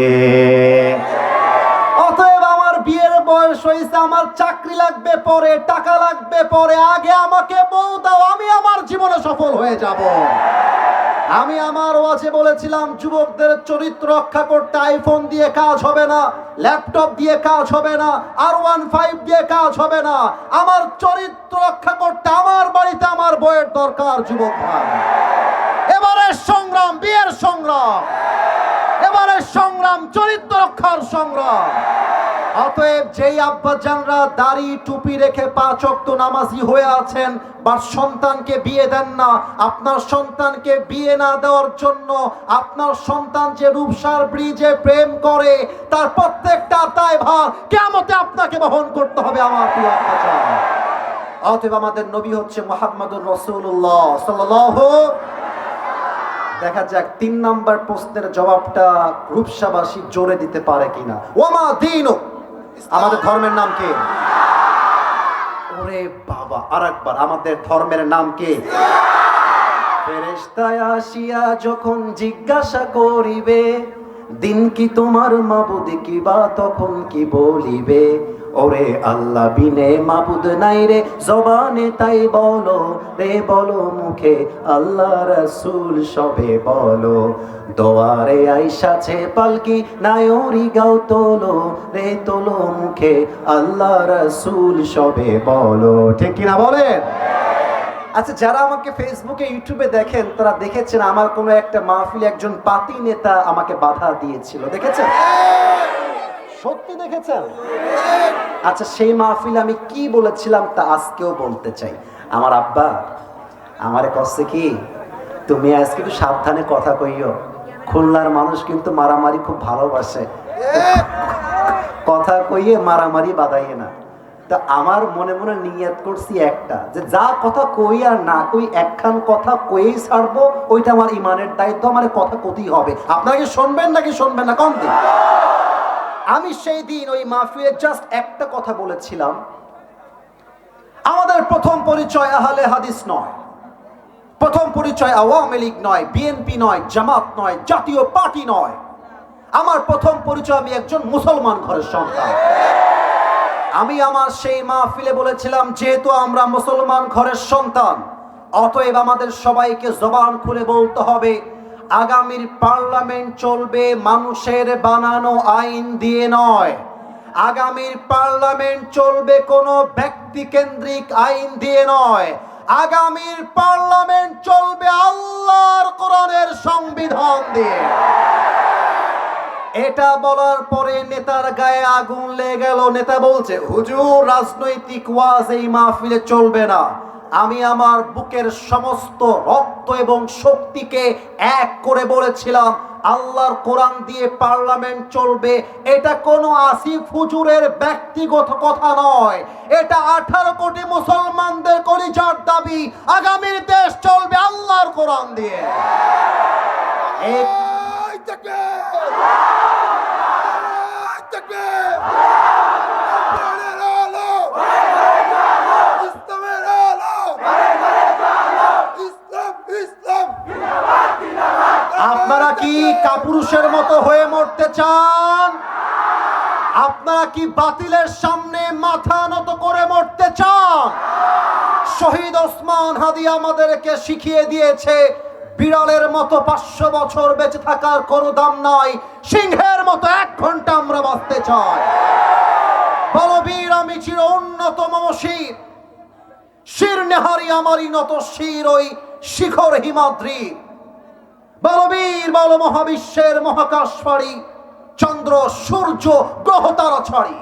অতএব আমার বিয়ের বয়স হয়েছে, আমার চাকরি লাগবে পরে, টাকা লাগবে পরে, আগে আমাকে বউ দাও, আমি আমার জীবনে সফল হয়ে যাব। আমি আমার ওয়াজে বলেছিলাম, যুবকদের চরিত্র রক্ষা করতে আইফোন দিয়ে কাজ হবে না, ল্যাপটপ দিয়ে কাজ হবে না, R15 দিয়ে কাজ হবে না। আমার চরিত্র রক্ষা করতে আমার বাড়িতে আমার বউয়ের দরকার। যুবক ভাই, এবারের সংগ্রাম বিয়ের সংগ্রাম, এবারের সংগ্রাম চরিত্র রক্ষার সংগ্রাম। অতএব যেই আব্বাজানরা দাড়ি টুপি রেখে 5 ওয়াক্ত নামাজি হয়ে আছেন, বা সন্তানকে বিয়ে দেন না, আপনার সন্তানকে বিয়ে না দেওয়ার জন্য আপনার সন্তান যে রূপসার ব্রিজে প্রেম করে, তার প্রত্যেকটা দায়ভার কিয়ামতে আপনাকে বহন করতে হবে আমার প্রিয় আব্বাজান। অতএব আমাদের নবী হচ্ছে মুহাম্মদুর রাসূলুল্লাহ সাল্লাল্লাহু। দেখা যাক 3 নাম্বার প্রশ্নের জবাবটা রূপসাবাসী জোরে দিতে পারে কিনা। ওয়ামা দীনুক, আমাদের ধর্মের নাম কি? ওরে বাবা, আরেকবার, আমাদের ধর্মের নাম কি? ফেরেশতা আসিয়া যখন জিজ্ঞাসা করিবে, দিন কি তোমার মাবুদ কি, বা তখন কি বলিবে, ওরে আল্লাহ বিনে মাবুদ নাই রে জবানে তাই বলো রে, বলো মুখে আল্লাহ রাসূল সবে বলো। দোয়ারে আইসাছে পালকি নায়রি গাও তোলো রে, তোলো মুখে আল্লাহ রাসূল সবে বলো। ঠিক কিনা বলেন? আচ্ছা, যারা আমাকে ফেসবুকে ইউটিউবে দেখেন তারা দেখেছেন আমার কোনো একটা মাহফিলে একজন পাতি নেতা আমাকে বাধা দিয়েছিল, দেখেছেন? সত্যি দেখেছেন? আচ্ছা, সেই মাহফিলে আমি কি বলেছিলাম তা আজকেও বলতে চাই। আমার আব্বা আমারে কষ্ট কি, তুমি আজকে একটু সাবধানে কথা কইও, খুলনার মানুষ কিন্তু মারামারি খুব ভালোবাসে, কথা কইয়ে মারামারি বাঁধাইয়ে না। তা আমার মনে মনে নিয়ত করছি একটা, যে যা কথা কই আর না কই একখান কথা কইই ছাড়বো, ওইটা আমার ইমানের দায়িত্ব, আমার কথা কতেই হবে। আপনারা কি শুনবেন নাকি শুনবেন না? কম দিন। আমি সেই দিন ওই মাহফিলে জাস্ট একটা কথা বলেছিলাম, আমাদের প্রথম পরিচয় আহলে হাদিস নয়, প্রথম পরিচয় আওয়ামী লীগ নয়, বিএনপি নয়, জামাত নয়, জাতীয় পার্টি নয়। আমার প্রথম পরিচয় আমি একজন মুসলমান ঘরের সন্তান। আমি আমার সেই মাহফিলে বলেছিলাম, যেহেতু আমরা মুসলমান ঘরের সন্তান, অতএব আমাদের সবাইকে জবান খুলে বলতে হবে, আগামীর পার্লামেন্ট চলবে মানুষের বানানো আইন দিয়ে নয়। আগামীর পার্লামেন্ট চলবে কোনো ব্যক্তি কেন্দ্রিক আইন দিয়ে নয়। আগামীর পার্লামেন্ট চলবে আল্লাহর কোরআনের সংবিধান দিয়ে। এটা বলার পরে নেতার গায়ে আগুন লেগে গেল। নেতা বলছে, হুজুর রাজনৈতিক ওয়াজ এই মাহফিলে চলবে না। আমি আমার বুকের সমস্ত রক্ত এবং শক্তিকে এক করে বলেছিলাম, আল্লাহর কোরআন দিয়ে পার্লামেন্ট চলবে। এটা কোনো আসিফ হুজুরের ব্যক্তিগত কথা নয়, এটা 18 কোটি মুসলমানদের কলিজার দাবি। আগামীর দেশ চলবে আল্লাহর কোরআন দিয়ে। আপনারা কি কাপুরুষের মতো হয়ে মরতে চান? আপনারা কি বাতিলের সামনে মাথা নত করে মরতে চান? শহীদ ওসমান হাদি আমাদেরকে শিখিয়ে দিয়েছে, বিড়ালের মতো 500 বছর বেঁচে থাকার কোনো দাম নাই, সিংহের মতো 1 ঘন্টা আমরা বাঁচতে চাই। বলবীর আমি চির অন্যতম শির, শির নেহারি আমারই নত শির ওই শিখর হিমাদ্রি। বলবীর বল মহাবিশ্বের মহাকাশ ফাড়ি, চন্দ্র সূর্য গ্রহ তারা ছাড়ি,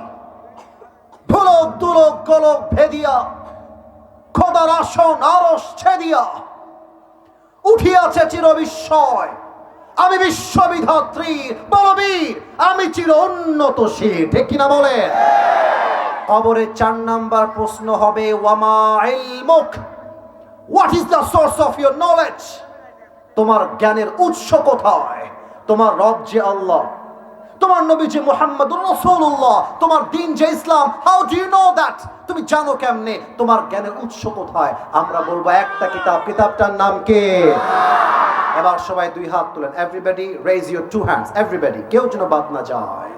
ভুলক দুলক গোলক ভেদিয়া, খোদার আসন আরশ ছেদিয়া উঠিয়াছে চির বিস্ময়। আমি বিশ্ববিধাত্রী বলবীর, আমি চির উন্নত শির। ঠিক কিনা বলেন? কবরে 4 নাম্বার প্রশ্ন হবে, ওয়ামা ইলমুক, what is the source of your knowledge? তোমার জ্ঞানের উৎস কোথায়? তোমার রব যে আল্লাহ, তোমার নবী যে মুহাম্মদুর রাসূলুল্লাহ, তোমার দ্বীন যে ইসলাম, how do you know that? তুমি জানো কেমনে? তোমার জ্ঞানের উৎস কোথায়? আমরা বলবো একটা কিতাব, কিতাবটার নাম কি? এবার সবাই 2 হাত তুলেন। Everybody raise your 2 hands, everybody, কেউ যেন বাদ না যায়।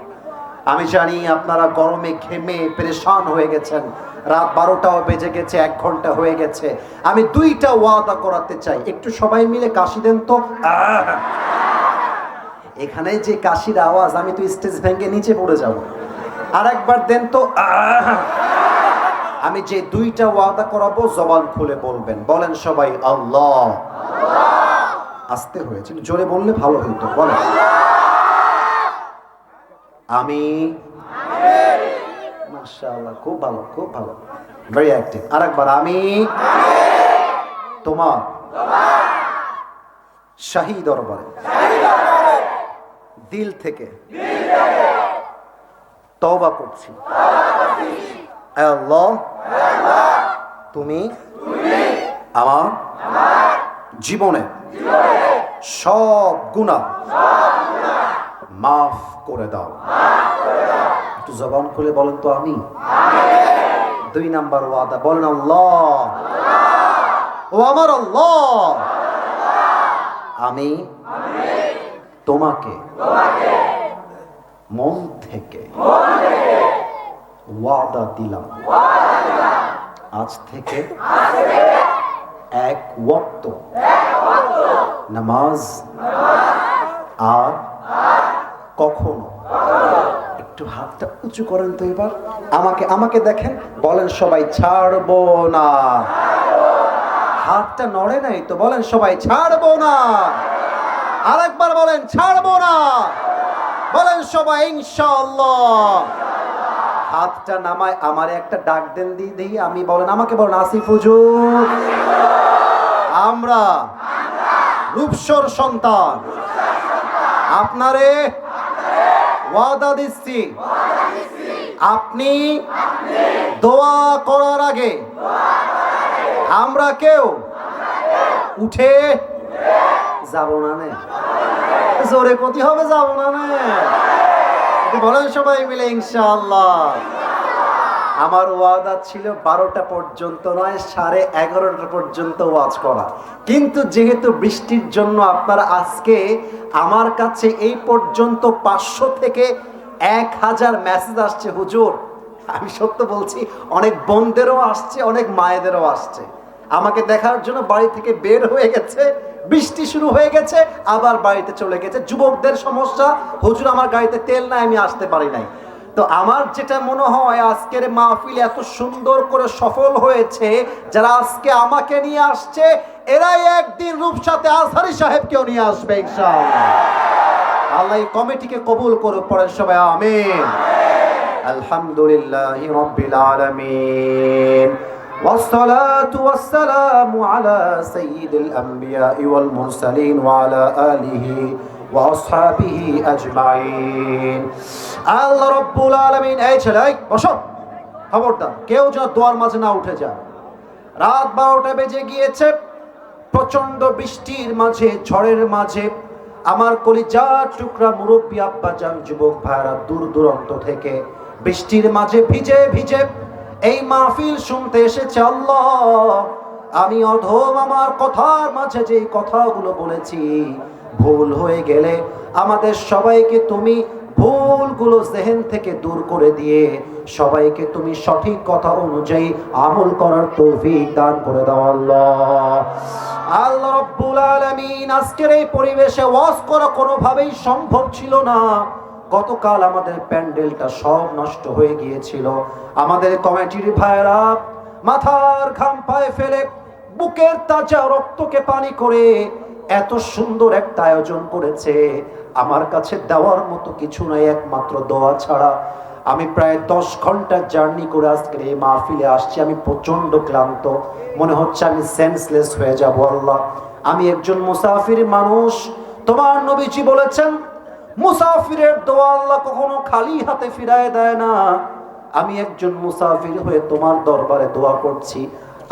আমি জানি আপনারা গরমে ঘেমে পেরেশান হয়ে গেছেন, রাত 12টাও বেজে গেছে, 1 ঘন্টা হয়ে গেছে। আমি 2টা ওয়াদা করাতে চাই, একটু সবাই মিলে কাশি দেন তো। এখানে যে কাশির আওয়াজ, আমি তো স্টেজ ভেঙে নিচে পড়ে যাব। আর একবার দেন তো। আমি যে 2টা ওয়াদা করাবো জবান খুলে বলবেন। বলেন সবাই, আল্লাহ। আস্তে হয়েছে, জোরে বললে ভালো হতো। বলেন, আমি। মাশাআল্লাহ, খুব ভালো, খুব ভালো, ভেরি অ্যাক্টিভ। আরেকবার, আমি তোমার শাহী দরবারে দিল থেকে তওবা করছি। আল্লাহ, তুমি আমার জীবনে সব গুনাহ মাফ করে দাও। একটু জবান খুলে বলেন তো, আমি। 2 নাম্বার ওয়াদা, বলেন আল্লাহ, ও আমার আল্লাহ, আমি তোমাকে মন থেকে ওয়াদা দিলাম আজ থেকে এক ওয়াক্ত নামাজ আর কখনো। একটু হাতটা উঁচু করেন তো এবার, আমাকে দেখেন, বলেন সবাই ছাড়বো না। হাতটা নড়ে নাই তো, বলেন সবাই ছাড়বো না। আরেকবার বলেন ছাড়বো না। বলেন সবাই ইনশাআল্লাহ। হাতটা নামায় আমার একটা ডাক দেন দিই, আমি বলেন, আমাকে বলেন আসিফ হুজুর, আমরা রূপসর সন্তান আপনারে ওয়াদা দিচ্ছি, আপনি দোয়া করার আগে আমরা কেউ উঠে যাব না। নে জোরে কতি হবে, যাব না। নে বলেন সবাই মিলে ইনশাআল্লাহ। আমার ওয়াদা ছিল 12টা পর্যন্ত নয়, 11:30 পর্যন্ত ওয়াজ করা, কিন্তু যেহেতু বৃষ্টির জন্য আপনারা আজকে আমার কাছে এই পর্যন্ত 500 থেকে 1000 মেসেজ আসছে। হুজুর, আমি সত্য বলছি, অনেক বোনদেরও আসছে, অনেক মায়েদেরও আসছে, আমাকে দেখার জন্য বাড়ি থেকে বের হয়ে গেছে, বৃষ্টি শুরু হয়ে গেছে, আবার বাড়িতে চলে গেছে। যুবকদের সমস্যা, হুজুর আমার গাড়িতে তেল নাই, আমি আসতে পারি নাই। তো আমার যেটা মনে হয়, আজকের মাহফিল এত সুন্দর করে সফল হয়েছে, যারা আজকে আমাকে নিয়ে আসছে এরাই একদিন রূপসাতে আজহারী সাহেবকেও নিয়ে আসবে ইনশাআল্লাহ। আল্লাহ এই কমিটিকে কবুল করুক, পড়েন সবাই আমিন। আলহামদুলিল্লাহি রাব্বিল আলামিন, والصلاة والسلام على سيد الأنبياء والمرسلين وعلى آله وأصحابه أجمعين। আল্লাহ রাব্বুল আলামিন, এই ছেলে বসো, খবরদার কেউ যেন দোয়ার মাঝে না উঠে যায়। রাত 12টা বেজে গিয়েছে, প্রচন্ড বৃষ্টির মাঝে, ঝড়ের মাঝে আমার কলিজার টুকরা মুরব্বী আব্বাজান, যুবক ভাইরা দূর দূরান্ত থেকে বৃষ্টির মাঝে ভিজে ভিজে এই মাহফিল শুনতে এসেছে। আল্লাহ, আমি অধম, আমার কথার মাঝে যে কথাগুলো বলেছি ভুল হয়ে গেলে আমাদের সবাইকে তুমি ভুলগুলো জেহেন থেকে দূর করে দিয়ে সবাইকে তুমি সঠিক কথা অনুযায়ী আমল করার তৌফিক দান করে দাও আল্লাহ। আল্লাহ রাব্বুল আলামিন, আজকের এই পরিবেশে ওয়াজ করা কোনোভাবেই সম্ভব ছিল না। গতকাল আমাদের প্যান্ডেলটা সব নষ্ট হয়ে গিয়েছিল। আমাদের কমিটির ভাইরা মাথার ঘাম পায়ে ফেলে, বুকের তাজা রক্তকে পানি করে এত সুন্দর একটা আয়োজন করেছে। আমার কাছে দেওয়ার মতো কিছু নাই একমাত্র দোয়া ছাড়া। আমি প্রায় 10 ঘন্টা জার্নি করে আজকের এই মাহফিলে আসছি। আমি প্রচন্ড ক্লান্ত, মনে হচ্ছে আমি সেন্সলেস হয়ে যাব। আল্লাহ, আমি একজন মুসাফির মানুষ। তোমার নবীজি বলেছেন, মুসাফিরের দোয়া আল্লাহ কখনো খালি হাতে ফিরায় দেয় না। আমি একজন মুসাফির হয়ে তোমার দরবারে দোয়া করছি।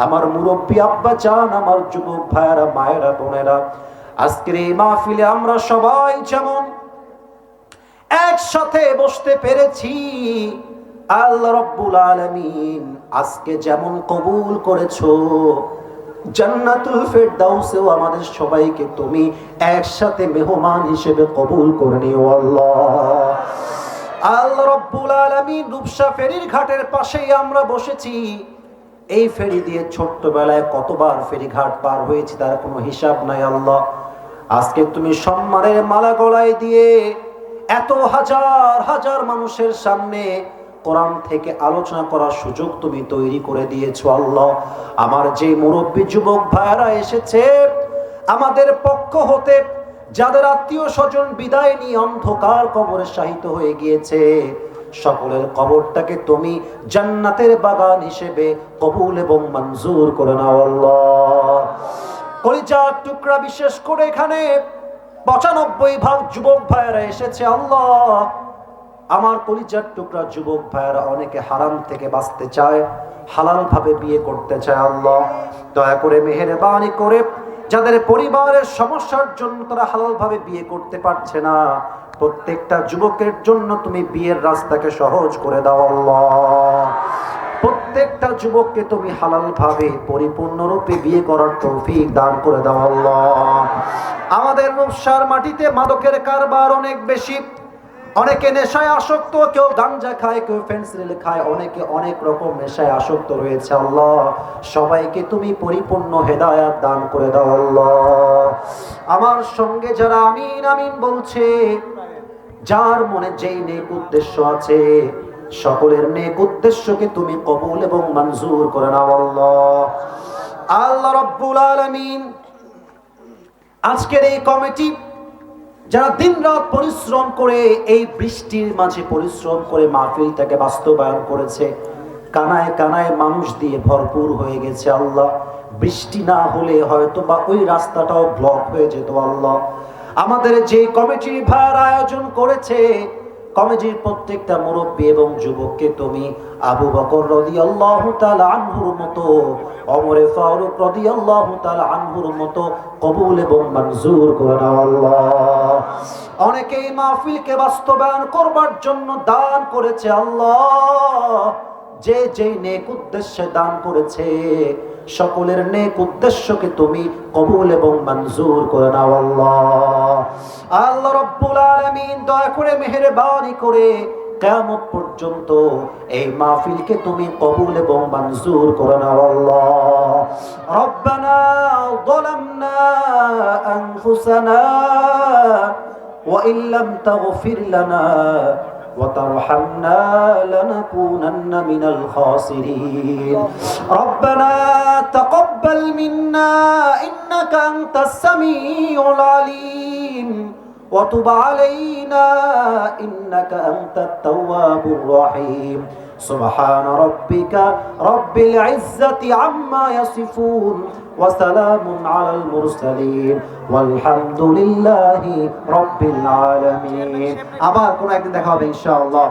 আমার মুরব্বী আব্বা জান, আমার যুবক ভাইয়েরা, মায়েরা, বোনেরা, আজকের এই মাহফিলে আমরা সবাই যেমন একসাথে বসতে পেরেছি, আল্লাহ রাব্বুল আলামিন আজকে যেমন কবুল করেছো, জান্নাতুল ফেরদাউসেও আমাদের সবাইকে তুমি একসাথে মেহমান হিসেবে কবুল করে নিও আল্লাহ। আল্লাহ রাব্বুল আলামিন, রূপসা ফেরির ঘাটের পাশেই আমরা বসেছি। এই ফেরি দিয়ে ছোট্টবেলায় কতবার ফেরিঘাট পার হয়েছি তার কোনো হিসাব নাই আল্লাহ। আজকে তুমি সম্মানের মালা গলায় দিয়ে এত হাজার হাজার মানুষের সামনে কোরআন থেকে আলোচনা করার সুযোগ তুমি তৈরি করে দিয়েছো আল্লাহ। আমার যে মুরব্বী যুবক ভাইরা এসেছে আমাদের পক্ষ হতে, যাদের আত্মীয় স্বজন বিদায় নিয়ে অন্ধকার কবরে শায়িত হয়ে গিয়েছে, সকলের কবরটাকে তুমি জান্নাতের বাগান হিসেবে কবুল এবং মঞ্জুর করে নাও আল্লাহ। কলিজার টুকরা, বিশেষ করে এখানে 95% যুবক ভাইয়েরা এসেছে আল্লাহ। আমার কলিজার টুকরা যুবক ভাইয়েরা অনেকে হারাম থেকে বাঁচতে চায়, হালাল ভাবে বিয়ে করতে চায় আল্লাহ। দয়া করে মেহেরবানি করে যাদের পরিবারের সমস্যার জন্য তারা হালাল ভাবে বিয়ে করতে পারছে না, প্রত্যেকটা যুবকের জন্য তুমি বিয়ের রাস্তাকে সহজ করে দাও আল্লাহ। প্রত্যেকটা যুবককে তুমি হালাল ভাবে পরিপূর্ণরূপে বিয়ে করার তৌফিক দান করে দাও আল্লাহ। আমাদের রূপসার মাটিতে মাদকের কারবার অনেক বেশি, অনেকে নেশায় আসক্ত, কেউ গাঞ্জা খায়, কেউ ফেন্সিডিল খায়, অনেকে অনেক রকম নেশায় আসক্ত রয়েছে। আল্লাহ সবাইকে তুমি পরিপূর্ণ হেদায়াত দান করে দাও আল্লাহ। আমার সঙ্গে যারা আমিন আমিন বলছে, যার মনে যেই নেক উদ্দেশ্য আছে, সকলের নেক উদ্দেশ্যকে তুমি কবুল এবং মঞ্জুর করে নাও আল্লাহ। আল্লাহ রাব্বুল আলামিন আজকের এই কমিটি যারা দিন রাত পরিশ্রম করে এই বৃষ্টির মাঝে পরিশ্রম করে মাহফিলটাকে বাস্তবায়ন করেছে, কানায় কানায় মানুষ দিয়ে ভরপুর হয়ে গেছে আল্লাহ। বৃষ্টি না হলে হয়তো বা ওই রাস্তাটাও ব্লক হয়ে যেত আল্লাহ। আমাদের যে কমিটির ভাইয়ের আয়োজন করেছে, কমিটির প্রত্যেকটা মুরব্বী এবং যুবককে তুমি আবু বকর রাদিয়াল্লাহু তাআলা আনহুর মতো, ওমরে ফারুক রাদিয়াল্লাহু তাআলা আনহুর মতো কবুল এবং মঞ্জুর করে নাও আল্লাহ। অনেকেই মাহফিলকে বাস্তবায়ন করবার জন্য দান করেছে আল্লাহ। যে যেই নেক উদ্দেশ্যে দান করেছে, সকলের নেক উদ্দেশ্যকে তুমি কবুল এবং মঞ্জুর করে নাও আল্লাহ। আল্লাহ রাব্বুল আলামিন দয়া করে মেহেরবানি করে কিয়ামত পর্যন্ত এই মাহফিলকে তুমি কবুল এবং মঞ্জুর করে নাও আল্লাহ। রব্বানা যালামনা আনফুসানা ওয়া ইল্লাম তাগফির লানা وترحمنا لنكونن من الخاسرين ربنا تقبل منا إنك أنت السميع العليم وتب علينا إنك أنت التواب الرحيم سبحان ربك رب العزة عما يصفون وسلام على المرسلين والحمد لله رب العالمين আবার কোন একদিন দেখা হবে ইনশাআল্লাহ।